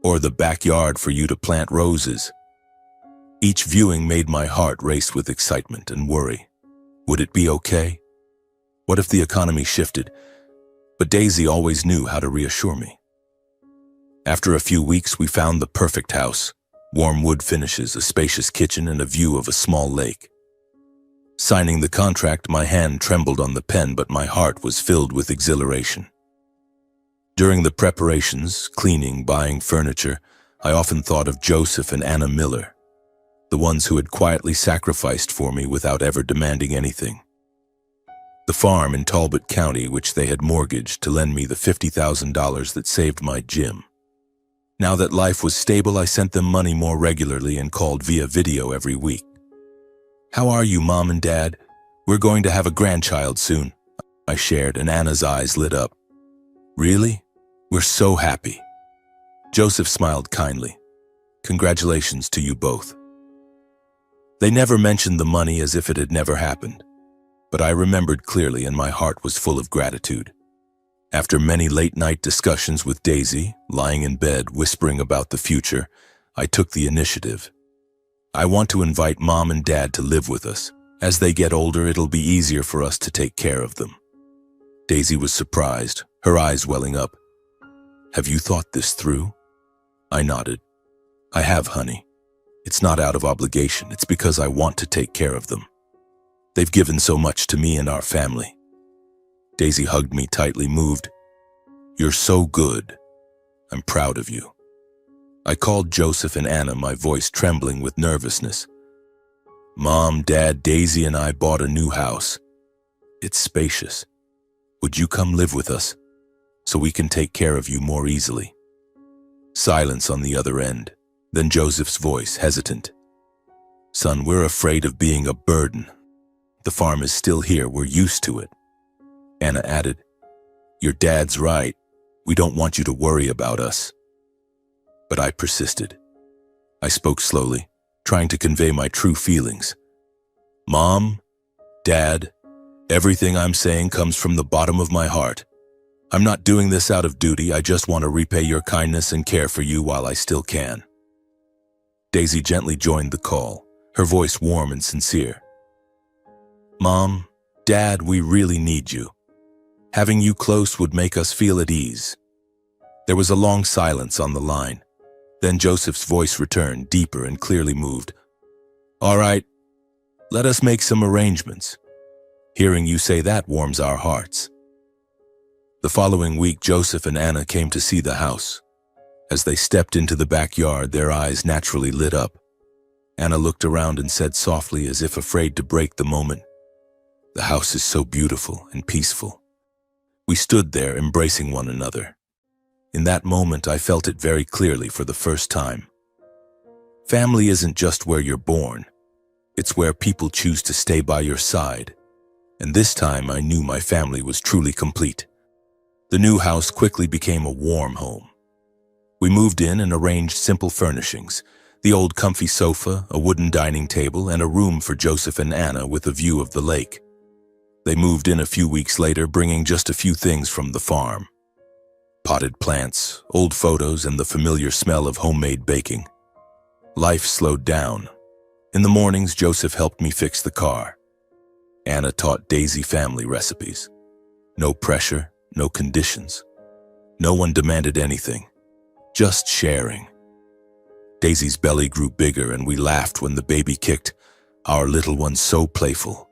Or the backyard for you to plant roses. Each viewing made my heart race with excitement and worry. Would it be okay? What if the economy shifted? But Daisy always knew how to reassure me. After a few weeks, we found the perfect house. Warm wood finishes, a spacious kitchen, and a view of a small lake. Signing the contract, my hand trembled on the pen, but my heart was filled with exhilaration. During the preparations, cleaning, buying furniture, I often thought of Joseph and Anna Miller, the ones who had quietly sacrificed for me without ever demanding anything. The farm in Talbot County, which they had mortgaged to lend me the $50,000 that saved my gym. Now that life was stable, I sent them money more regularly and called via video every week. "How are you, Mom and Dad? We're going to have a grandchild soon," I shared, and Anna's eyes lit up. "Really? We're so happy." Joseph smiled kindly. "Congratulations to you both." They never mentioned the money as if it had never happened, but I remembered clearly and my heart was full of gratitude. After many late-night discussions with Daisy, lying in bed whispering about the future, I took the initiative. "I want to invite Mom and Dad to live with us. As they get older, it'll be easier for us to take care of them." Daisy was surprised, her eyes welling up. "Have you thought this through?" I nodded. "I have, honey. It's not out of obligation, it's because I want to take care of them. They've given so much to me and our family." Daisy hugged me tightly, moved. "You're so good. I'm proud of you." I called Joseph and Anna, my voice trembling with nervousness. "Mom, Dad, Daisy and I bought a new house. It's spacious. Would you come live with us so we can take care of you more easily?" Silence on the other end, then Joseph's voice, hesitant. "Son, we're afraid of being a burden. The farm is still here, we're used to it." Anna added, "Your dad's right. We don't want you to worry about us." But I persisted. I spoke slowly, trying to convey my true feelings. "Mom, Dad, everything I'm saying comes from the bottom of my heart. I'm not doing this out of duty, I just want to repay your kindness and care for you while I still can." Daisy gently joined the call, her voice warm and sincere. "Mom, Dad, we really need you. Having you close would make us feel at ease." There was a long silence on the line. Then Joseph's voice returned, deeper and clearly moved. "All right, let us make some arrangements. Hearing you say that warms our hearts." The following week, Joseph and Anna came to see the house. As they stepped into the backyard, their eyes naturally lit up. Anna looked around and said softly, as if afraid to break the moment, "The house is so beautiful and peaceful." We stood there, embracing one another. In that moment, I felt it very clearly for the first time. Family isn't just where you're born. It's where people choose to stay by your side. And this time, I knew my family was truly complete. The new house quickly became a warm home. We moved in and arranged simple furnishings, the old comfy sofa, a wooden dining table, and a room for Joseph and Anna with a view of the lake. They moved in a few weeks later, bringing just a few things from the farm. Potted plants, old photos, and the familiar smell of homemade baking. Life slowed down. In the mornings, Joseph helped me fix the car. Anna taught Daisy family recipes. No pressure, no conditions. No one demanded anything, just sharing. Daisy's belly grew bigger and we laughed when the baby kicked, our little one so playful.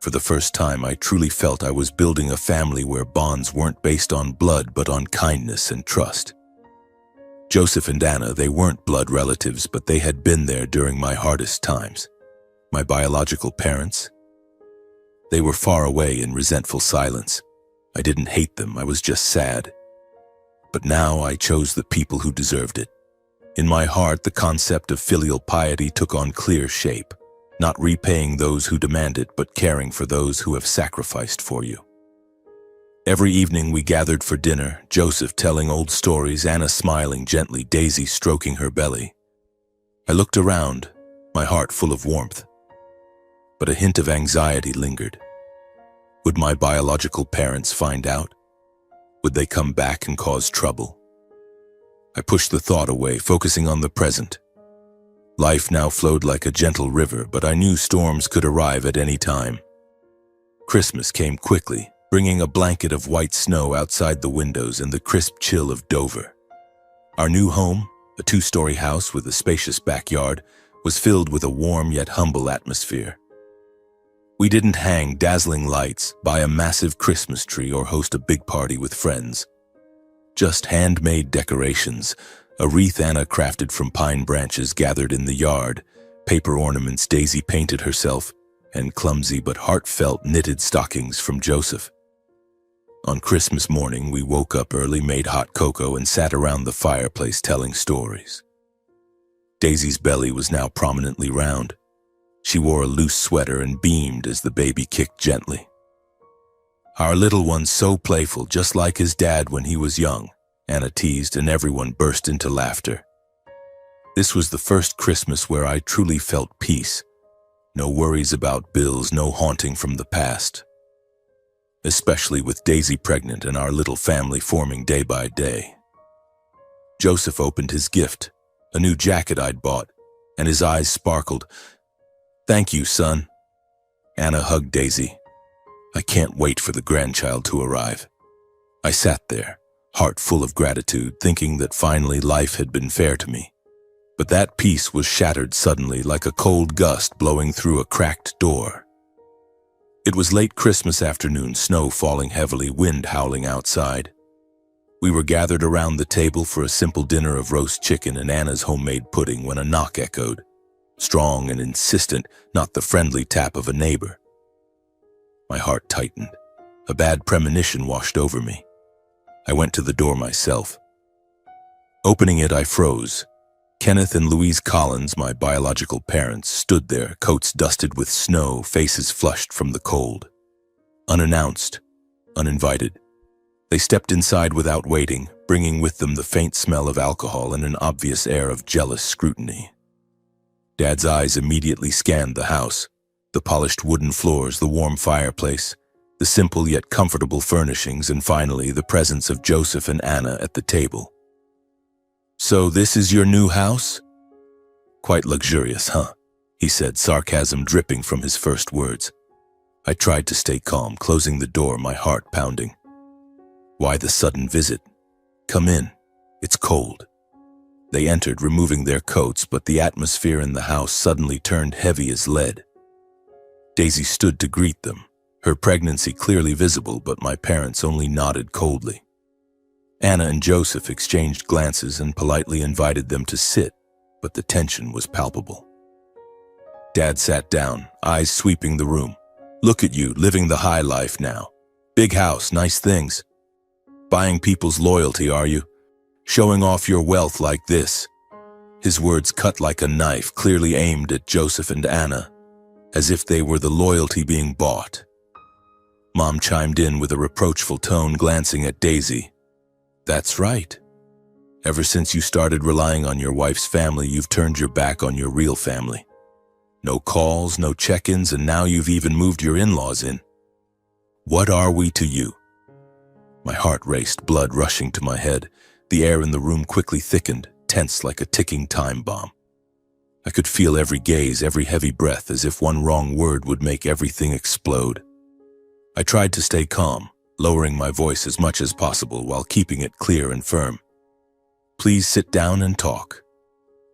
For the first time, I truly felt I was building a family where bonds weren't based on blood but on kindness and trust. Joseph and Anna, they weren't blood relatives, but they had been there during my hardest times. My biological parents? They were far away in resentful silence. I didn't hate them, I was just sad. But now I chose the people who deserved it. In my heart, the concept of filial piety took on clear shape. Not repaying those who demand it, but caring for those who have sacrificed for you. Every evening we gathered for dinner, Joseph telling old stories, Anna smiling gently, Daisy stroking her belly. I looked around, my heart full of warmth. But a hint of anxiety lingered. Would my biological parents find out? Would they come back and cause trouble? I pushed the thought away, focusing on the present. Life now flowed like a gentle river, but I knew storms could arrive at any time. Christmas came quickly, bringing a blanket of white snow outside the windows and the crisp chill of Dover. Our new home, a 2-story house with a spacious backyard, was filled with a warm yet humble atmosphere. We didn't hang dazzling lights, buy a massive Christmas tree, or host a big party with friends. Just handmade decorations, a wreath Anna crafted from pine branches gathered in the yard, paper ornaments Daisy painted herself, and clumsy but heartfelt knitted stockings from Joseph. On Christmas morning, we woke up early, made hot cocoa, and sat around the fireplace telling stories. Daisy's belly was now prominently round. She wore a loose sweater and beamed as the baby kicked gently. Our little one so playful, just like his dad when he was young, Anna teased, and everyone burst into laughter. This was the first Christmas where I truly felt peace. No worries about bills, no haunting from the past. Especially with Daisy pregnant and our little family forming day by day. Joseph opened his gift, a new jacket I'd bought, and his eyes sparkled. "Thank you, son." Anna hugged Daisy. I can't wait for the grandchild to arrive. I sat there, heart full of gratitude, thinking that finally life had been fair to me. But that peace was shattered suddenly, like a cold gust blowing through a cracked door. It was late Christmas afternoon, snow falling heavily, wind howling outside. We were gathered around the table for a simple dinner of roast chicken and Anna's homemade pudding when a knock echoed, strong and insistent, not the friendly tap of a neighbor. My heart tightened. A bad premonition washed over me. I went to the door myself. Opening it, I froze. Kenneth and Louise Collins, my biological parents, stood there, coats dusted with snow, faces flushed from the cold. Unannounced, uninvited. They stepped inside without waiting, bringing with them the faint smell of alcohol and an obvious air of jealous scrutiny. Dad's eyes immediately scanned the house, the polished wooden floors, the warm fireplace, the simple yet comfortable furnishings, and finally the presence of Joseph and Anna at the table. "So this is your new house?" "Quite luxurious, huh?" he said, sarcasm dripping from his first words. I tried to stay calm, closing the door, my heart pounding. "Why the sudden visit? Come in. It's cold." They entered, removing their coats, but the atmosphere in the house suddenly turned heavy as lead. Daisy stood to greet them, her pregnancy clearly visible, but my parents only nodded coldly. Anna and Joseph exchanged glances and politely invited them to sit, but the tension was palpable. Dad sat down, eyes sweeping the room. "Look at you, living the high life now. Big house, nice things. Buying people's loyalty, are you? Showing off your wealth like this." His words cut like a knife, clearly aimed at Joseph and Anna, as if they were the loyalty being bought. Mom chimed in with a reproachful tone, glancing at Daisy. "That's right. Ever since you started relying on your wife's family, you've turned your back on your real family. No calls, no check-ins, and now you've even moved your in-laws in. What are we to you?" My heart raced, blood rushing to my head. The air in the room quickly thickened, tense like a ticking time bomb. I could feel every gaze, every heavy breath, as if one wrong word would make everything explode. I tried to stay calm, lowering my voice as much as possible while keeping it clear and firm. "Please sit down and talk."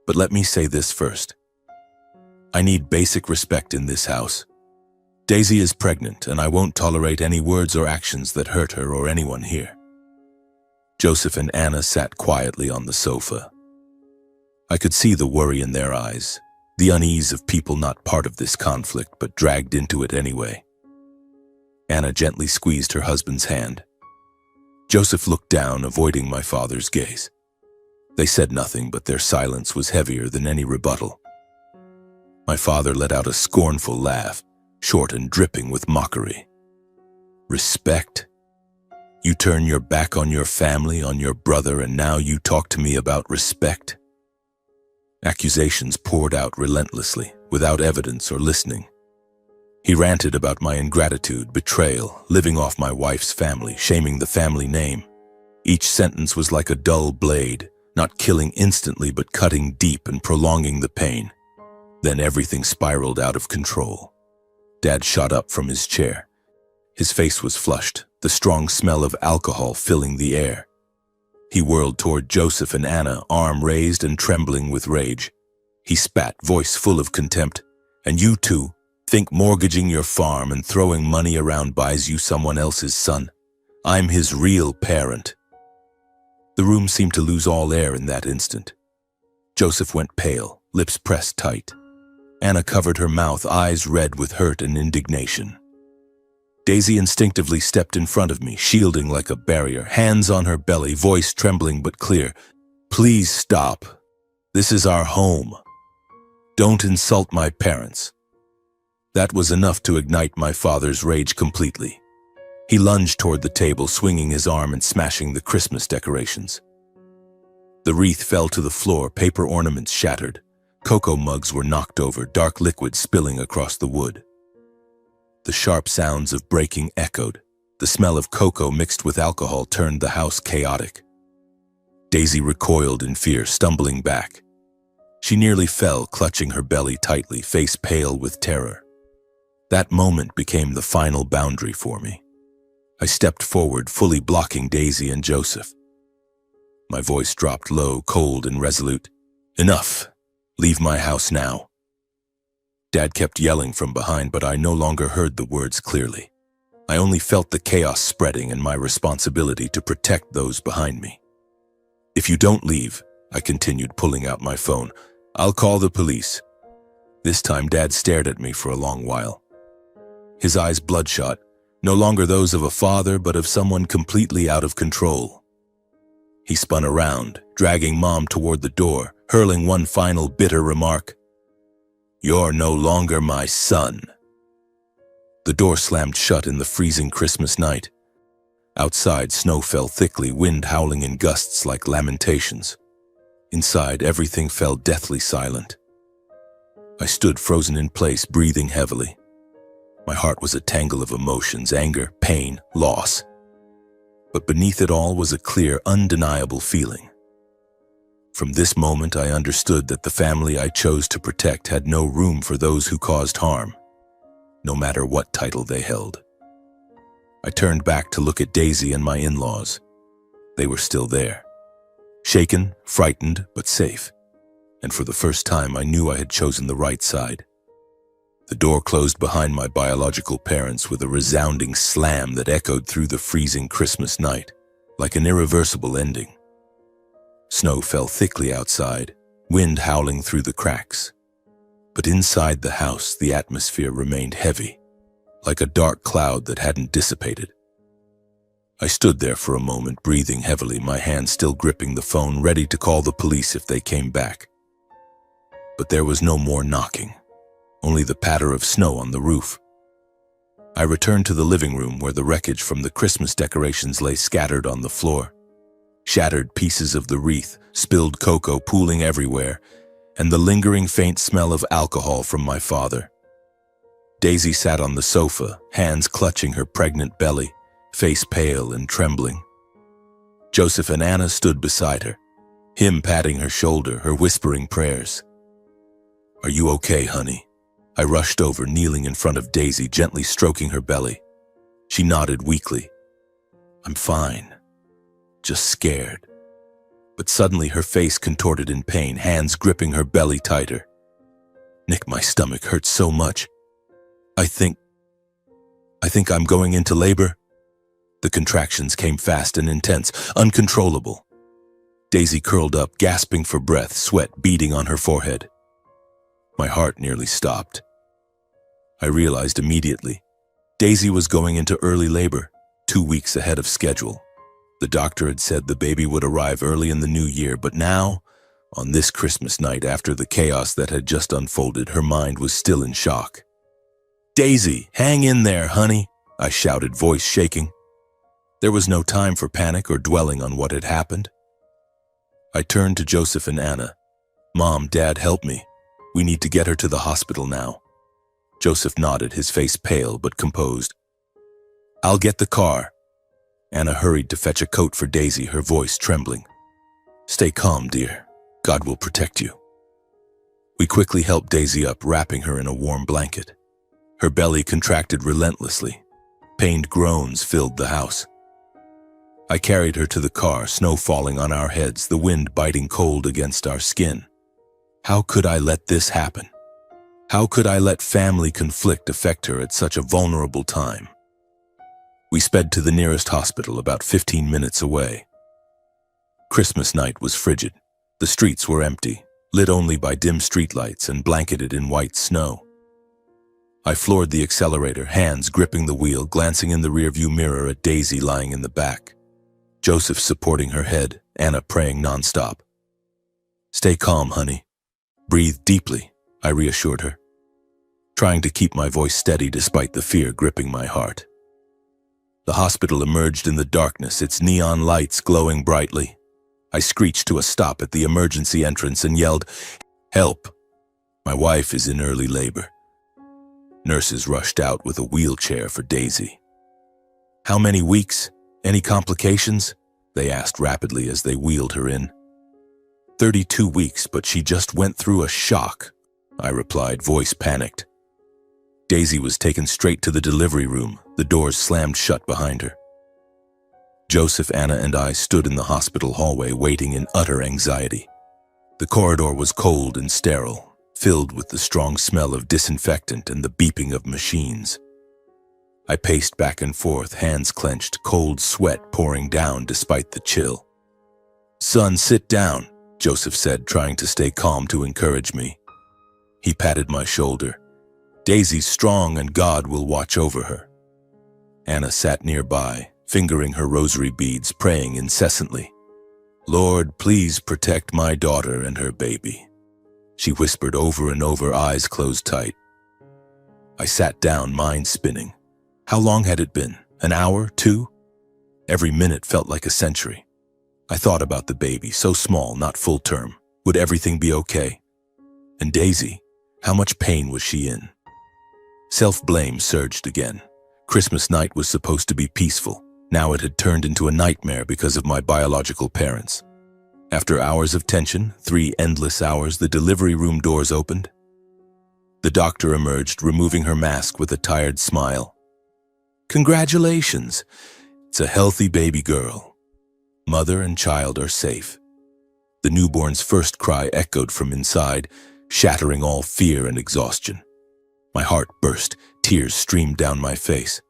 But let me say this first. I need basic respect in this house. Daisy is pregnant, and I won't tolerate any words or actions that hurt her or anyone here. Joseph and Anna sat quietly on the sofa. I could see the worry in their eyes, the unease of people not part of this conflict but dragged into it anyway. Anna gently squeezed her husband's hand. Joseph looked down, avoiding my father's gaze. They said nothing, but their silence was heavier than any rebuttal. My father let out a scornful laugh, short and dripping with mockery. Respect? You turn your back on your family, on your brother, and now you talk to me about respect? Accusations poured out relentlessly, without evidence or listening. He ranted about my ingratitude, betrayal, living off my wife's family, shaming the family name. Each sentence was like a dull blade, not killing instantly but cutting deep and prolonging the pain. Then everything spiraled out of control. Dad shot up from his chair. His face was flushed, the strong smell of alcohol filling the air. He whirled toward Joseph and Anna, arm raised and trembling with rage. He spat, voice full of contempt. And you two think mortgaging your farm and throwing money around buys you someone else's son? I'm his real parent. The room seemed to lose all air in that instant. Joseph went pale, lips pressed tight. Anna covered her mouth, eyes red with hurt and indignation. Daisy instinctively stepped in front of me, shielding like a barrier, hands on her belly, voice trembling but clear. Please stop. This is our home. Don't insult my parents. That was enough to ignite my father's rage completely. He lunged toward the table, swinging his arm and smashing the Christmas decorations. The wreath fell to the floor, paper ornaments shattered. Cocoa mugs were knocked over, dark liquid spilling across the wood. The sharp sounds of breaking echoed. The smell of cocoa mixed with alcohol turned the house chaotic. Daisy recoiled in fear, stumbling back. She nearly fell, clutching her belly tightly, face pale with terror. That moment became the final boundary for me. I stepped forward, fully blocking Daisy and Joseph. My voice dropped low, cold and resolute. Enough! Leave my house now. Dad kept yelling from behind, but I no longer heard the words clearly. I only felt the chaos spreading and my responsibility to protect those behind me. If you don't leave, I continued, pulling out my phone, I'll call the police. This time Dad stared at me for a long while. His eyes bloodshot, no longer those of a father, but of someone completely out of control. He spun around, dragging Mom toward the door, hurling one final bitter remark. You're no longer my son. The door slammed shut in the freezing Christmas night. Outside, snow fell thickly, wind howling in gusts like lamentations. Inside, everything fell deathly silent. I stood frozen in place, breathing heavily. My heart was a tangle of emotions, anger, pain, loss. But beneath it all was a clear, undeniable feeling. From this moment, I understood that the family I chose to protect had no room for those who caused harm, no matter what title they held. I turned back to look at Daisy and my in-laws. They were still there. Shaken, frightened, but safe. And for the first time, I knew I had chosen the right side. The door closed behind my biological parents with a resounding slam that echoed through the freezing Christmas night, like an irreversible ending. Snow fell thickly outside, wind howling through the cracks. But inside the house, the atmosphere remained heavy, like a dark cloud that hadn't dissipated. I stood there for a moment, breathing heavily, my hand still gripping the phone, ready to call the police if they came back. But there was no more knocking, only the patter of snow on the roof. I returned to the living room where the wreckage from the Christmas decorations lay scattered on the floor. Shattered pieces of the wreath, spilled cocoa pooling everywhere, and the lingering faint smell of alcohol from my father. Daisy sat on the sofa, hands clutching her pregnant belly, face pale and trembling. Joseph and Anna stood beside her, him patting her shoulder, her whispering prayers. Are you okay, honey? I rushed over, kneeling in front of Daisy, gently stroking her belly. She nodded weakly. I'm fine. Just scared. But suddenly her face contorted in pain, hands gripping her belly tighter. Nick, my stomach hurts so much. I think I'm going into labor. The contractions came fast and intense, uncontrollable. Daisy curled up, gasping for breath, sweat beading on her forehead. My heart nearly stopped. I realized immediately. Daisy was going into early labor, 2 weeks ahead of schedule. The doctor had said the baby would arrive early in the new year, but now, on this Christmas night after the chaos that had just unfolded, her mind was still in shock. "Daisy, hang in there, honey," I shouted, voice shaking. There was no time for panic or dwelling on what had happened. I turned to Joseph and Anna. "Mom, Dad, help me. We need to get her to the hospital now." Joseph nodded, his face pale but composed. "I'll get the car." Anna hurried to fetch a coat for Daisy, her voice trembling. "Stay calm, dear. God will protect you." We quickly helped Daisy up, wrapping her in a warm blanket. Her belly contracted relentlessly. Pained groans filled the house. I carried her to the car, snow falling on our heads, the wind biting cold against our skin. How could I let this happen? How could I let family conflict affect her at such a vulnerable time? We sped to the nearest hospital, about 15 minutes away. Christmas night was frigid. The streets were empty, lit only by dim streetlights and blanketed in white snow. I floored the accelerator, hands gripping the wheel, glancing in the rearview mirror at Daisy lying in the back. Joseph supporting her head, Anna praying nonstop. "Stay calm, honey. Breathe deeply," I reassured her, trying to keep my voice steady despite the fear gripping my heart. The hospital emerged in the darkness, its neon lights glowing brightly. I screeched to a stop at the emergency entrance and yelled, "Help! My wife is in early labor." Nurses rushed out with a wheelchair for Daisy. "How many weeks? Any complications?" they asked rapidly as they wheeled her in. 32 weeks, but she just went through a shock," I replied, voice panicked. Daisy was taken straight to the delivery room, the doors slammed shut behind her. Joseph, Anna, and I stood in the hospital hallway waiting in utter anxiety. The corridor was cold and sterile, filled with the strong smell of disinfectant and the beeping of machines. I paced back and forth, hands clenched, cold sweat pouring down despite the chill. "Son, sit down," Joseph said, trying to stay calm to encourage me. He patted my shoulder. "Daisy's strong and God will watch over her." Anna sat nearby, fingering her rosary beads, praying incessantly. "Lord, please protect my daughter and her baby," she whispered over and over, eyes closed tight. I sat down, mind spinning. How long had it been? An hour? 2? Every minute felt like a century. I thought about the baby, so small, not full term. Would everything be okay? And Daisy, how much pain was she in? Self-blame surged again. Christmas night was supposed to be peaceful. Now it had turned into a nightmare because of my biological parents. After hours of tension, 3 endless hours, the delivery room doors opened. The doctor emerged, removing her mask with a tired smile. "Congratulations! It's a healthy baby girl. Mother and child are safe." The newborn's first cry echoed from inside, shattering all fear and exhaustion. My heart burst, tears streamed down my face.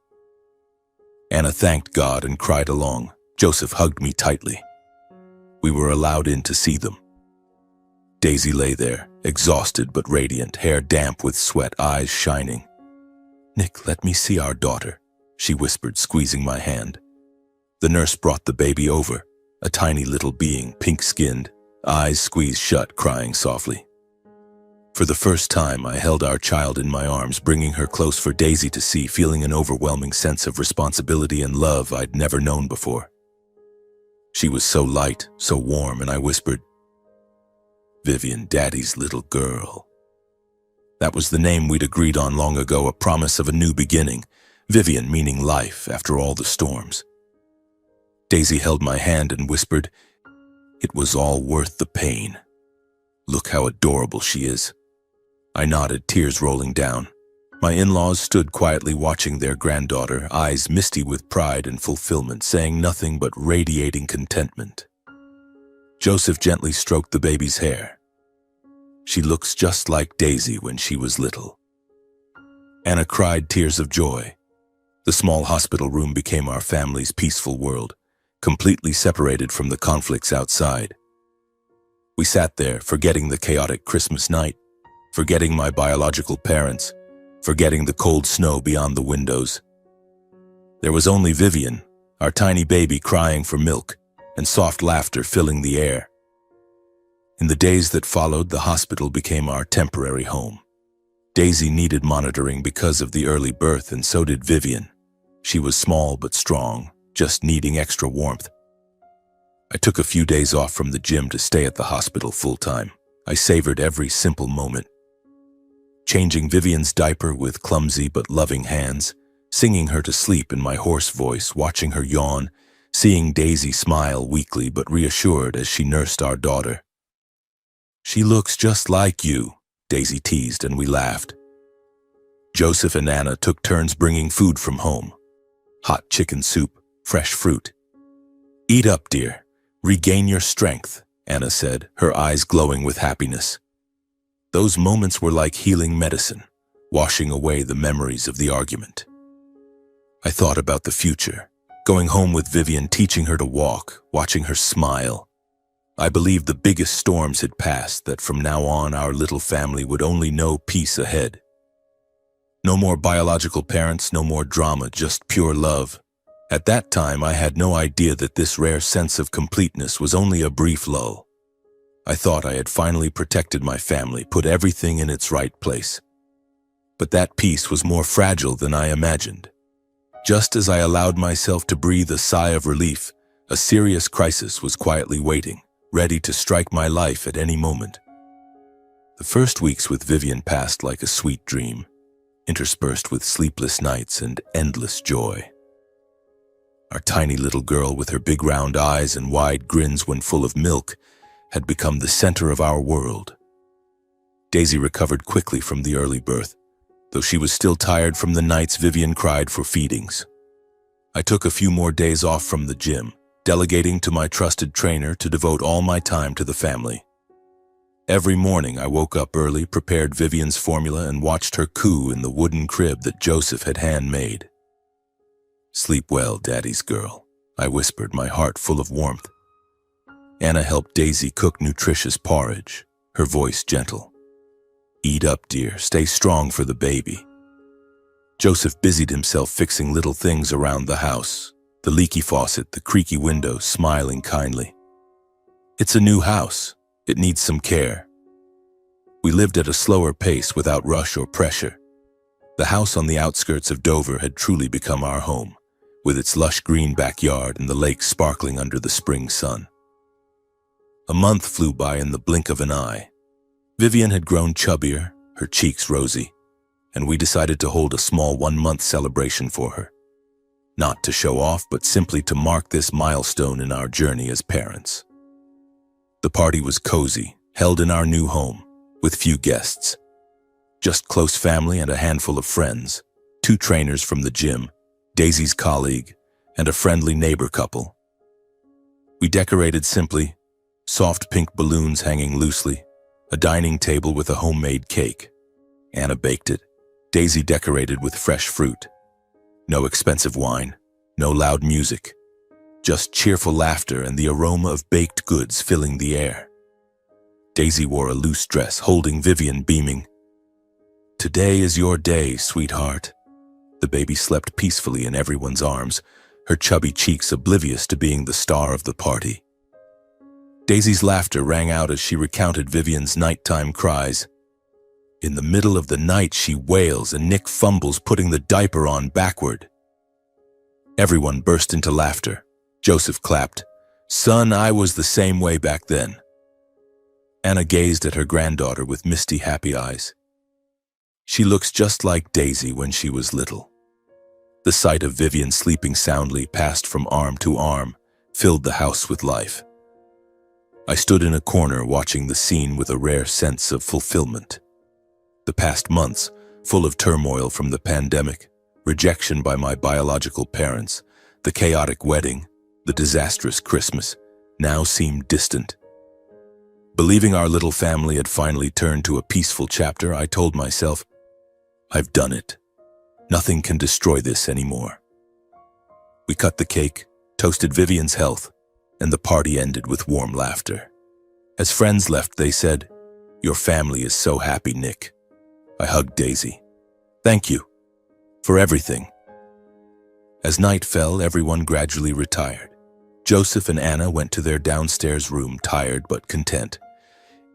Anna thanked God and cried along. Joseph hugged me tightly. We were allowed in to see them. Daisy lay there, exhausted but radiant, hair damp with sweat, eyes shining. "Nick, let me see our daughter," she whispered, squeezing my hand. The nurse brought the baby over, a tiny little being, pink-skinned, eyes squeezed shut, crying softly. For the first time, I held our child in my arms, bringing her close for Daisy to see, feeling an overwhelming sense of responsibility and love I'd never known before. She was so light, so warm, and I whispered, "Vivian, Daddy's little girl." That was the name we'd agreed on long ago, a promise of a new beginning. Vivian meaning life after all the storms. Daisy held my hand and whispered, "It was all worth the pain. Look how adorable she is." I nodded, tears rolling down. My in-laws stood quietly watching their granddaughter, eyes misty with pride and fulfillment, saying nothing but radiating contentment. Joseph gently stroked the baby's hair. She looks just like Daisy when she was little. Anna cried tears of joy. The small hospital room became our family's peaceful world, completely separated from the conflicts outside. We sat there, forgetting the chaotic Christmas night, forgetting my biological parents, forgetting the cold snow beyond the windows. There was only Vivian, our tiny baby crying for milk, and soft laughter filling the air. In the days that followed, the hospital became our temporary home. Daisy needed monitoring because of the early birth, and so did Vivian. She was small but strong, just needing extra warmth. I took a few days off from the gym to stay at the hospital full-time. I savored every simple moment. Changing Vivian's diaper with clumsy but loving hands, singing her to sleep in my hoarse voice, watching her yawn, seeing Daisy smile weakly but reassured as she nursed our daughter. "She looks just like you," Daisy teased, and we laughed. Joseph and Anna took turns bringing food from home. Hot chicken soup, fresh fruit. "Eat up, dear. Regain your strength," Anna said, her eyes glowing with happiness. Those moments were like healing medicine, washing away the memories of the argument. I thought about the future, going home with Vivian, teaching her to walk, watching her smile. I believed the biggest storms had passed, that from now on our little family would only know peace ahead. No more biological parents, no more drama, just pure love. At that time, I had no idea that this rare sense of completeness was only a brief lull. I thought I had finally protected my family, put everything in its right place. But that peace was more fragile than I imagined. Just as I allowed myself to breathe a sigh of relief, a serious crisis was quietly waiting, ready to strike my life at any moment. The first weeks with Vivian passed like a sweet dream, interspersed with sleepless nights and endless joy. Our tiny little girl, with her big round eyes and wide grins when full of milk, had become the center of our world. Daisy recovered quickly from the early birth, though she was still tired from the nights Vivian cried for feedings. I took a few more days off from the gym, delegating to my trusted trainer to devote all my time to the family. Every morning I woke up early, prepared Vivian's formula, and watched her coo in the wooden crib that Joseph had handmade. "Sleep well, Daddy's girl," I whispered, my heart full of warmth. Anna helped Daisy cook nutritious porridge, her voice gentle. "Eat up, dear. Stay strong for the baby." Joseph busied himself fixing little things around the house, the leaky faucet, the creaky window, smiling kindly. "It's a new house. It needs some care." We lived at a slower pace without rush or pressure. The house on the outskirts of Dover had truly become our home, with its lush green backyard and the lake sparkling under the spring sun. A month flew by in the blink of an eye. Vivian had grown chubbier, her cheeks rosy, and we decided to hold a small 1-month celebration for her. Not to show off, but simply to mark this milestone in our journey as parents. The party was cozy, held in our new home, with few guests. Just close family and a handful of friends, 2 trainers from the gym, Daisy's colleague, and a friendly neighbor couple. We decorated simply, soft pink balloons hanging loosely, a dining table with a homemade cake. Anna baked it. Daisy decorated with fresh fruit. No expensive wine, no loud music, just cheerful laughter and the aroma of baked goods filling the air. Daisy wore a loose dress, holding Vivian, beaming. "Today is your day, sweetheart." The baby slept peacefully in everyone's arms, her chubby cheeks oblivious to being the star of the party. Daisy's laughter rang out as she recounted Vivian's nighttime cries. In the middle of the night, she wails and Nick fumbles, putting the diaper on backward. Everyone burst into laughter. Joseph clapped. "Son, I was the same way back then." Anna gazed at her granddaughter with misty, happy eyes. "She looks just like Daisy when she was little." The sight of Vivian sleeping soundly, passed from arm to arm, filled the house with life. I stood in a corner watching the scene with a rare sense of fulfillment. The past months, full of turmoil from the pandemic, rejection by my biological parents, the chaotic wedding, the disastrous Christmas, now seemed distant, Believing our little family had finally turned to a peaceful chapter, I told myself, I've done it. Nothing can destroy this anymore. We cut the cake, toasted Vivian's health, and the party ended with warm laughter. As friends left, they said, "Your family is so happy, Nick." I hugged Daisy. "Thank you for everything." As night fell, everyone gradually retired. Joseph and Anna went to their downstairs room, tired but content.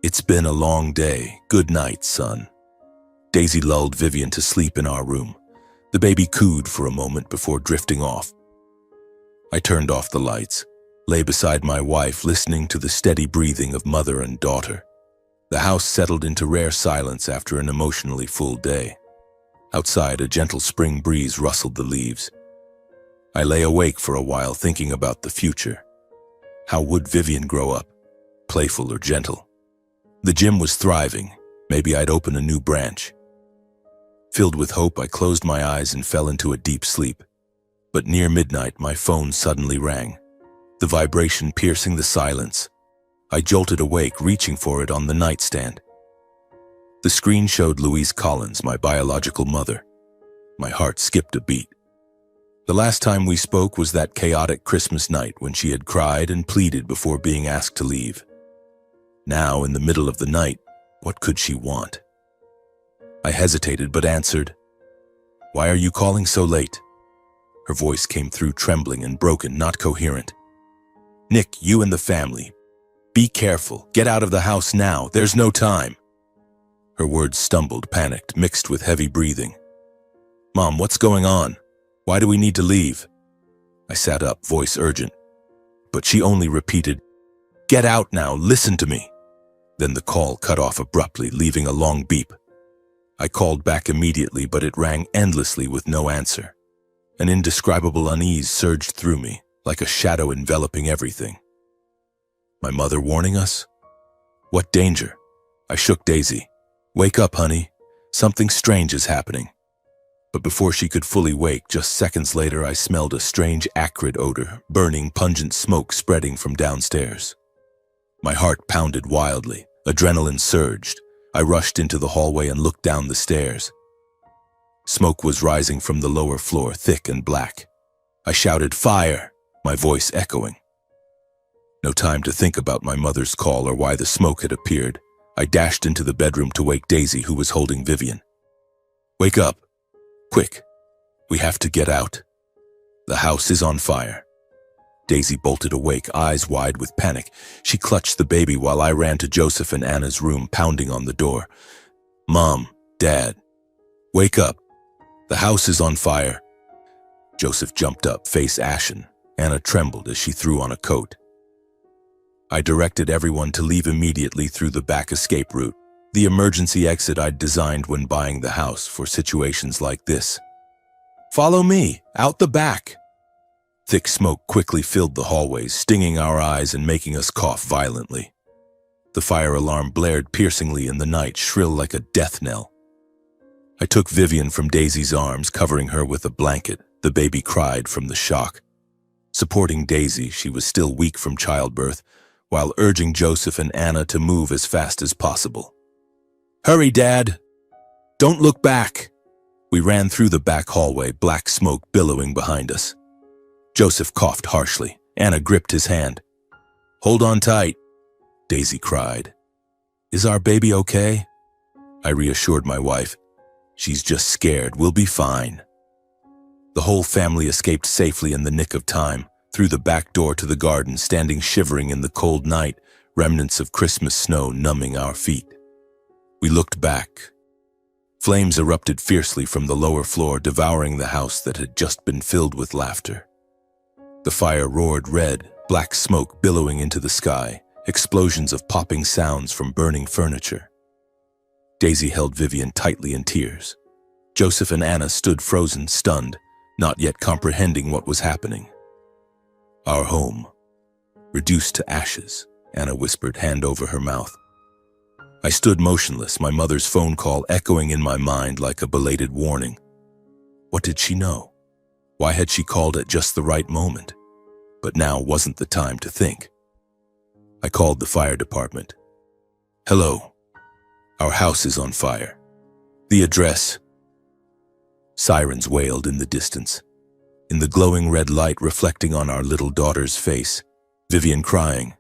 "It's been a long day. Good night, son." Daisy lulled Vivian to sleep in our room. The baby cooed for a moment before drifting off. I turned off the lights, lay beside my wife, listening to the steady breathing of mother and daughter. The house settled into rare silence after an emotionally full day. Outside, a gentle spring breeze rustled the leaves. I lay awake for a while, thinking about the future. How would Vivian grow up? Playful or gentle? The gym was thriving. Maybe I'd open a new branch. Filled with hope, I closed my eyes and fell into a deep sleep. But near midnight, my phone suddenly rang, the vibration piercing the silence. I jolted awake, reaching for it on the nightstand. The screen showed Louise Collins, my biological mother. My heart skipped a beat. The last time we spoke was that chaotic Christmas night when she had cried and pleaded before being asked to leave. Now, in the middle of the night, what could she want? I hesitated but answered, "Why are you calling so late?" Her voice came through trembling and broken, not coherent. "Nick, you and the family. Be careful. Get out of the house now. There's no time." Her words stumbled, panicked, mixed with heavy breathing. "Mom, what's going on? Why do we need to leave?" I sat up, voice urgent. But she only repeated, "Get out now. Listen to me." Then the call cut off abruptly, leaving a long beep. I called back immediately, but it rang endlessly with no answer. An indescribable unease surged through me, like a shadow enveloping everything. My mother warning us? What danger? I shook Daisy. "Wake up, honey. Something strange is happening." But before she could fully wake, just seconds later, I smelled a strange, acrid odor, burning, pungent smoke spreading from downstairs. My heart pounded wildly. Adrenaline surged. I rushed into the hallway and looked down the stairs. Smoke was rising from the lower floor, thick and black. I shouted, "Fire!" my voice echoing. No time to think about my mother's call or why the smoke had appeared. I dashed into the bedroom to wake Daisy, who was holding Vivian. "Wake up! Quick! We have to get out. The house is on fire." Daisy bolted awake, eyes wide with panic. She clutched the baby while I ran to Joseph and Anna's room, pounding on the door. "Mom, Dad, wake up. The house is on fire." Joseph jumped up, face ashen. Anna trembled as she threw on a coat. I directed everyone to leave immediately through the back escape route, the emergency exit I'd designed when buying the house for situations like this. "Follow me, out the back." Thick smoke quickly filled the hallways, stinging our eyes and making us cough violently. The fire alarm blared piercingly in the night, shrill like a death knell. I took Vivian from Daisy's arms, covering her with a blanket. The baby cried from the shock. Supporting Daisy, she was still weak from childbirth, while urging Joseph and Anna to move as fast as possible. "Hurry, Dad! Don't look back!" We ran through the back hallway, black smoke billowing behind us. Joseph coughed harshly. Anna gripped his hand. "Hold on tight," Daisy cried. "Is our baby okay?" I reassured my wife. "She's just scared. We'll be fine." The whole family escaped safely in the nick of time, through the back door to the garden, standing shivering in the cold night, remnants of Christmas snow numbing our feet. We looked back. Flames erupted fiercely from the lower floor, devouring the house that had just been filled with laughter. The fire roared red, black smoke billowing into the sky, explosions of popping sounds from burning furniture. Daisy held Vivian tightly in tears. Joseph and Anna stood frozen, stunned, not yet comprehending what was happening. "Our home, reduced to ashes," Anna whispered, hand over her mouth. I stood motionless, my mother's phone call echoing in my mind like a belated warning. What did she know? Why had she called at just the right moment? But now wasn't the time to think. I called the fire department. Hello. Our house is on fire. The address. Sirens wailed in the distance. In the glowing red light reflecting on our little daughter's face, Vivian crying,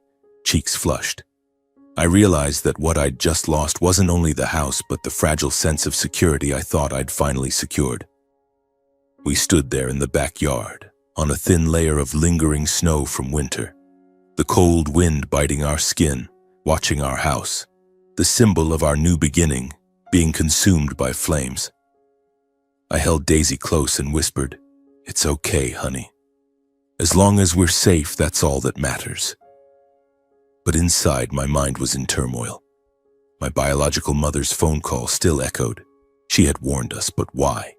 cheeks flushed. I realized that what I'd just lost wasn't only the house but the fragile sense of security I thought I'd finally secured. We stood there in the backyard, on a thin layer of lingering snow from winter, the cold wind biting our skin, watching our house, the symbol of our new beginning, being consumed by flames. I held Daisy close and whispered, "It's okay, honey. As long as we're safe, that's all that matters." But inside, my mind was in turmoil. My biological mother's phone call still echoed. She had warned us, but why?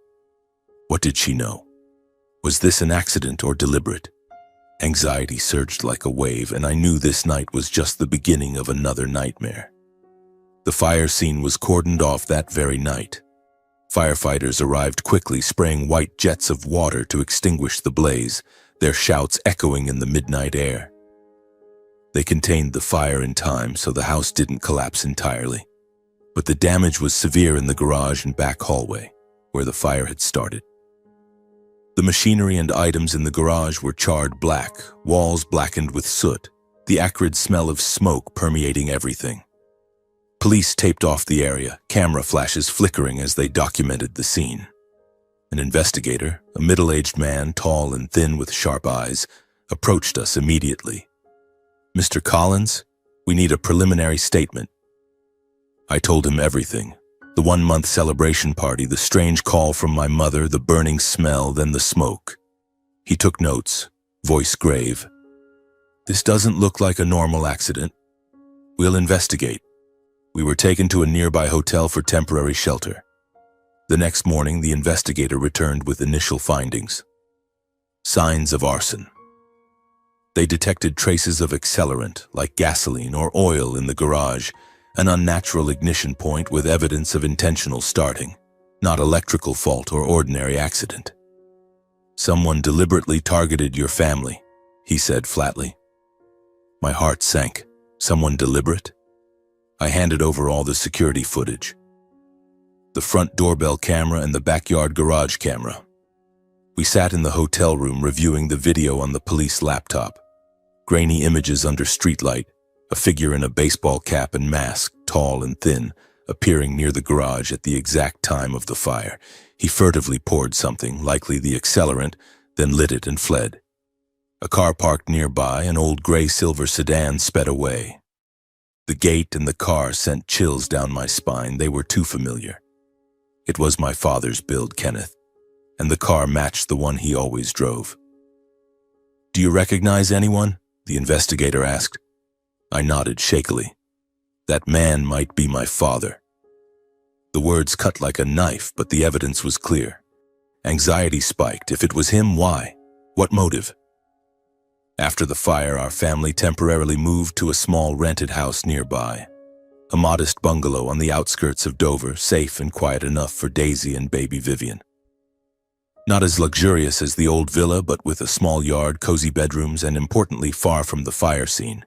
What did she know? Was this an accident or deliberate? Anxiety surged like a wave, and I knew this night was just the beginning of another nightmare. The fire scene was cordoned off that very night. Firefighters arrived quickly, spraying white jets of water to extinguish the blaze, their shouts echoing in the midnight air. They contained the fire in time so the house didn't collapse entirely. But the damage was severe in the garage and back hallway, where the fire had started. The machinery and items in the garage were charred black, walls blackened with soot, the acrid smell of smoke permeating everything. Police taped off the area, camera flashes flickering as they documented the scene. An investigator, a middle-aged man, tall and thin with sharp eyes, approached us immediately. "Mr. Collins, we need a preliminary statement." I told him everything. The 1-month celebration party, the strange call from my mother, the burning smell, then the smoke. He took notes, voice grave. "This doesn't look like a normal accident. We'll investigate." We were taken to a nearby hotel for temporary shelter. The next morning, the investigator returned with initial findings. Signs of arson. They detected traces of accelerant, like gasoline or oil, in the garage, an unnatural ignition point with evidence of intentional starting, not electrical fault or ordinary accident. "Someone deliberately targeted your family," he said flatly. My heart sank. Someone deliberate? I handed over all the security footage. The front doorbell camera and the backyard garage camera. We sat in the hotel room reviewing the video on the police laptop. Grainy images under streetlight, a figure in a baseball cap and mask, tall and thin, appearing near the garage at the exact time of the fire. He furtively poured something, likely the accelerant, then lit it and fled. A car parked nearby, an old gray-silver sedan, sped away. The gate and the car sent chills down my spine. They were too familiar. It was my father's build, Kenneth, and the car matched the one he always drove. "Do you recognize anyone?" the investigator asked. I nodded shakily. That man might be my father. The words cut like a knife, but the evidence was clear. Anxiety spiked. If it was him, why? What motive? After the fire, our family temporarily moved to a small rented house nearby. A modest bungalow on the outskirts of Dover, safe and quiet enough for Daisy and baby Vivian. Not as luxurious as the old villa, but with a small yard, cozy bedrooms, and importantly, far from the fire scene.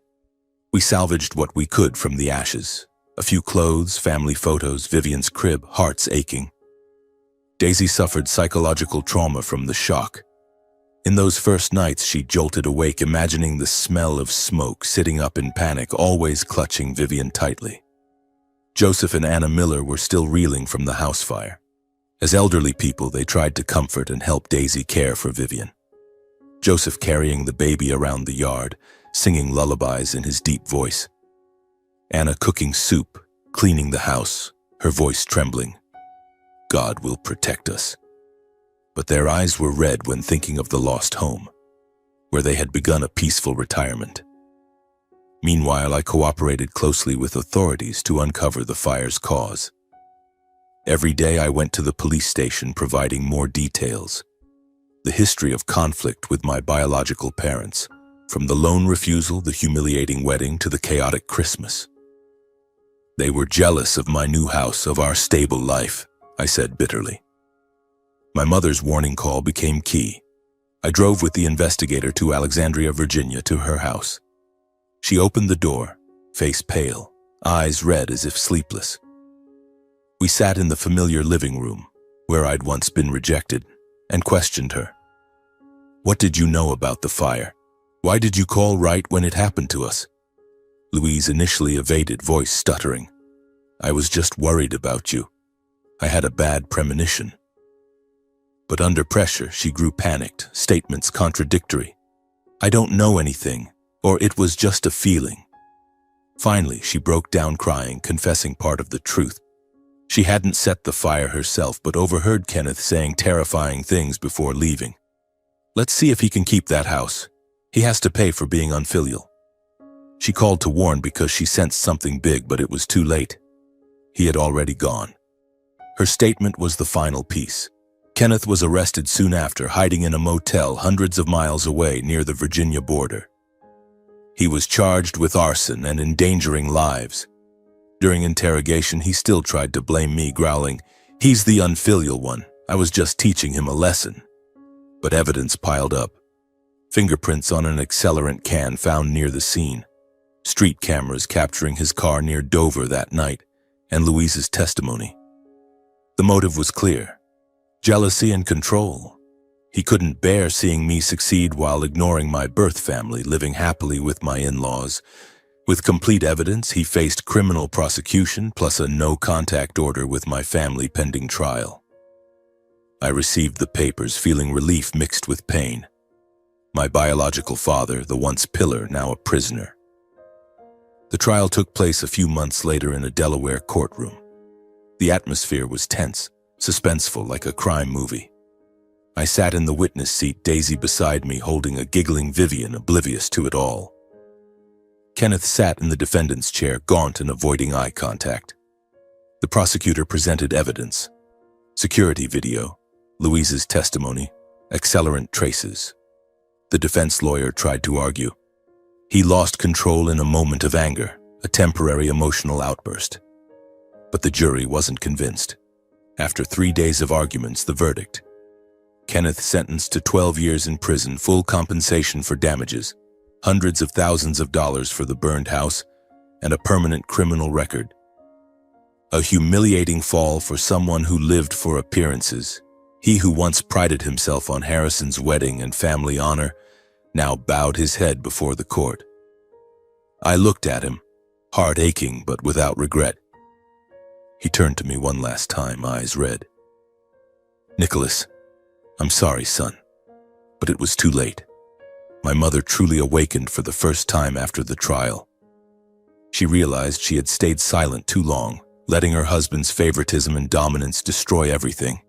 We salvaged what we could from the ashes. A few clothes, family photos, Vivian's crib, hearts aching. Daisy suffered psychological trauma from the shock. In those first nights, she jolted awake, imagining the smell of smoke, sitting up in panic, always clutching Vivian tightly. Joseph and Anna Miller were still reeling from the house fire. As elderly people, they tried to comfort and help Daisy care for Vivian. Joseph carrying the baby around the yard, singing lullabies in his deep voice. Anna cooking soup, cleaning the house, her voice trembling. God will protect us. But their eyes were red when thinking of the lost home, where they had begun a peaceful retirement. Meanwhile, I cooperated closely with authorities to uncover the fire's cause. Every day I went to the police station providing more details. The history of conflict with my biological parents, from the loan refusal, the humiliating wedding, to the chaotic Christmas. They were jealous of my new house, of our stable life, I said bitterly. My mother's warning call became key. I drove with the investigator to Alexandria, Virginia, to her house. She opened the door, face pale, eyes red as if sleepless. We sat in the familiar living room, where I'd once been rejected, and questioned her. "What did you know about the fire? Why did you call right when it happened to us?" Louise initially evaded, voice stuttering. "I was just worried about you. I had a bad premonition." But under pressure, she grew panicked, statements contradictory. "I don't know anything," or "it was just a feeling." Finally, she broke down crying, confessing part of the truth. She hadn't set the fire herself, but overheard Kenneth saying terrifying things before leaving. "Let's see if he can keep that house. He has to pay for being unfilial." She called to warn because she sensed something big, but it was too late. He had already gone. Her statement was the final piece. Kenneth was arrested soon after, hiding in a motel hundreds of miles away near the Virginia border. He was charged with arson and endangering lives. During interrogation, he still tried to blame me, growling, "He's the unfilial one. I was just teaching him a lesson." But evidence piled up. Fingerprints on an accelerant can found near the scene. Street cameras capturing his car near Dover that night, and Louise's testimony. The motive was clear. Jealousy and control. He couldn't bear seeing me succeed while ignoring my birth family, living happily with my in-laws. With complete evidence, he faced criminal prosecution plus a no-contact order with my family pending trial. I received the papers, feeling relief mixed with pain. My biological father, the once pillar, now a prisoner. The trial took place a few months later in a Delaware courtroom. The atmosphere was tense, suspenseful like a crime movie. I sat in the witness seat, Daisy beside me holding a giggling Vivian, oblivious to it all. Kenneth sat in the defendant's chair, gaunt and avoiding eye contact. The prosecutor presented evidence. Security video, Louise's testimony, accelerant traces. The defense lawyer tried to argue. He lost control in a moment of anger, a temporary emotional outburst. But the jury wasn't convinced. After 3 days of arguments, the verdict. Kenneth sentenced to 12 years in prison, full compensation for damages, hundreds of thousands of dollars for the burned house, and a permanent criminal record. A humiliating fall for someone who lived for appearances. He who once prided himself on Harrison's wedding and family honor now bowed his head before the court. I looked at him, heart aching but without regret. He turned to me one last time, eyes red. "Nicholas, I'm sorry, son, but it was too late." My mother truly awakened for the first time after the trial. She realized she had stayed silent too long, letting her husband's favoritism and dominance destroy everything.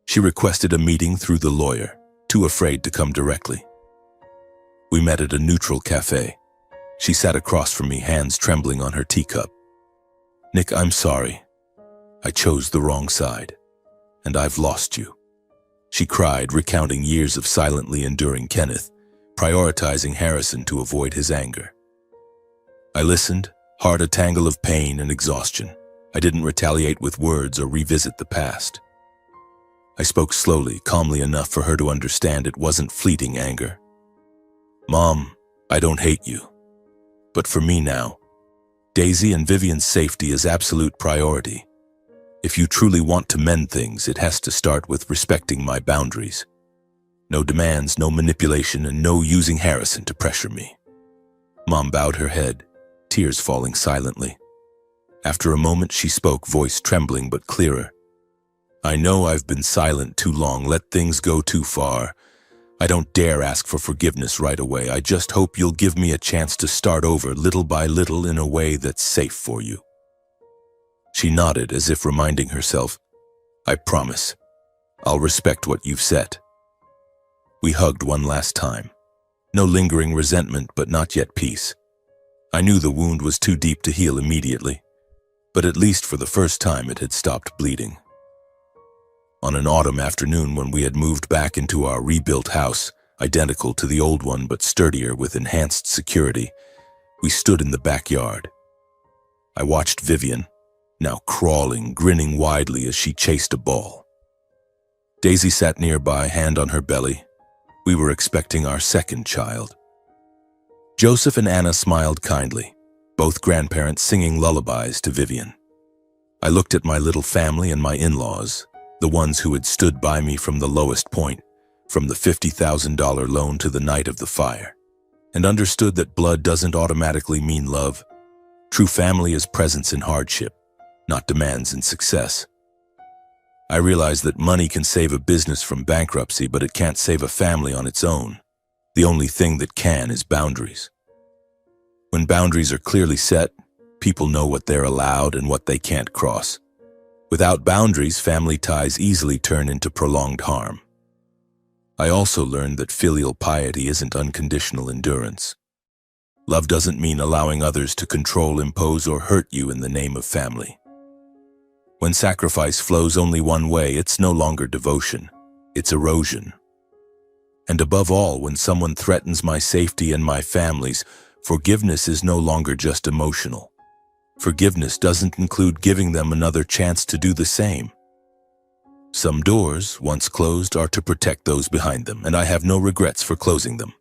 She requested a meeting through the lawyer, too afraid to come directly. We met at a neutral cafe. She sat across from me, hands trembling on her teacup. "Nick, I'm sorry. I chose the wrong side, and I've lost you." She cried, recounting years of silently enduring Kenneth, prioritizing Harrison to avoid his anger. I listened, heart a tangle of pain and exhaustion. I didn't retaliate with words or revisit the past. I spoke slowly, calmly enough for her to understand it wasn't fleeting anger. "Mom, I don't hate you. But for me now, Daisy and Vivian's safety is absolute priority. If you truly want to mend things, it has to start with respecting my boundaries. No demands, no manipulation, and no using Harrison to pressure me." Mom bowed her head, tears falling silently. After a moment, she spoke, voice trembling but clearer. "I know I've been silent too long, let things go too far. I don't dare ask for forgiveness right away. I just hope you'll give me a chance to start over little by little in a way that's safe for you." She nodded as if reminding herself, "I promise. I'll respect what you've said." We hugged one last time. No lingering resentment, but not yet peace. I knew the wound was too deep to heal immediately, but at least for the first time it had stopped bleeding. On an autumn afternoon when we had moved back into our rebuilt house, identical to the old one but sturdier with enhanced security, we stood in the backyard. I watched Vivian, now crawling, grinning widely as she chased a ball. Daisy sat nearby, hand on her belly. We were expecting our second child. Joseph and Anna smiled kindly. both grandparents singing lullabies to Vivian. I looked at my little family and my in-laws, the ones who had stood by me from the lowest point, from the $50,000 loan to the night of the fire, and understood that blood doesn't automatically mean love. True family is presence in hardship, not demands in success. I realized that money can save a business from bankruptcy, but it can't save a family on its own. The only thing that can is boundaries. When boundaries are clearly set, people know what they're allowed and what they can't cross. Without boundaries, family ties easily turn into prolonged harm. I also learned that filial piety isn't unconditional endurance. Love doesn't mean allowing others to control, impose, or hurt you in the name of family. When sacrifice flows only one way, it's no longer devotion, it's erosion. And above all, when someone threatens my safety and my family's, forgiveness is no longer just emotional. Forgiveness doesn't include giving them another chance to do the same. Some doors, once closed, are to protect those behind them, and I have no regrets for closing them.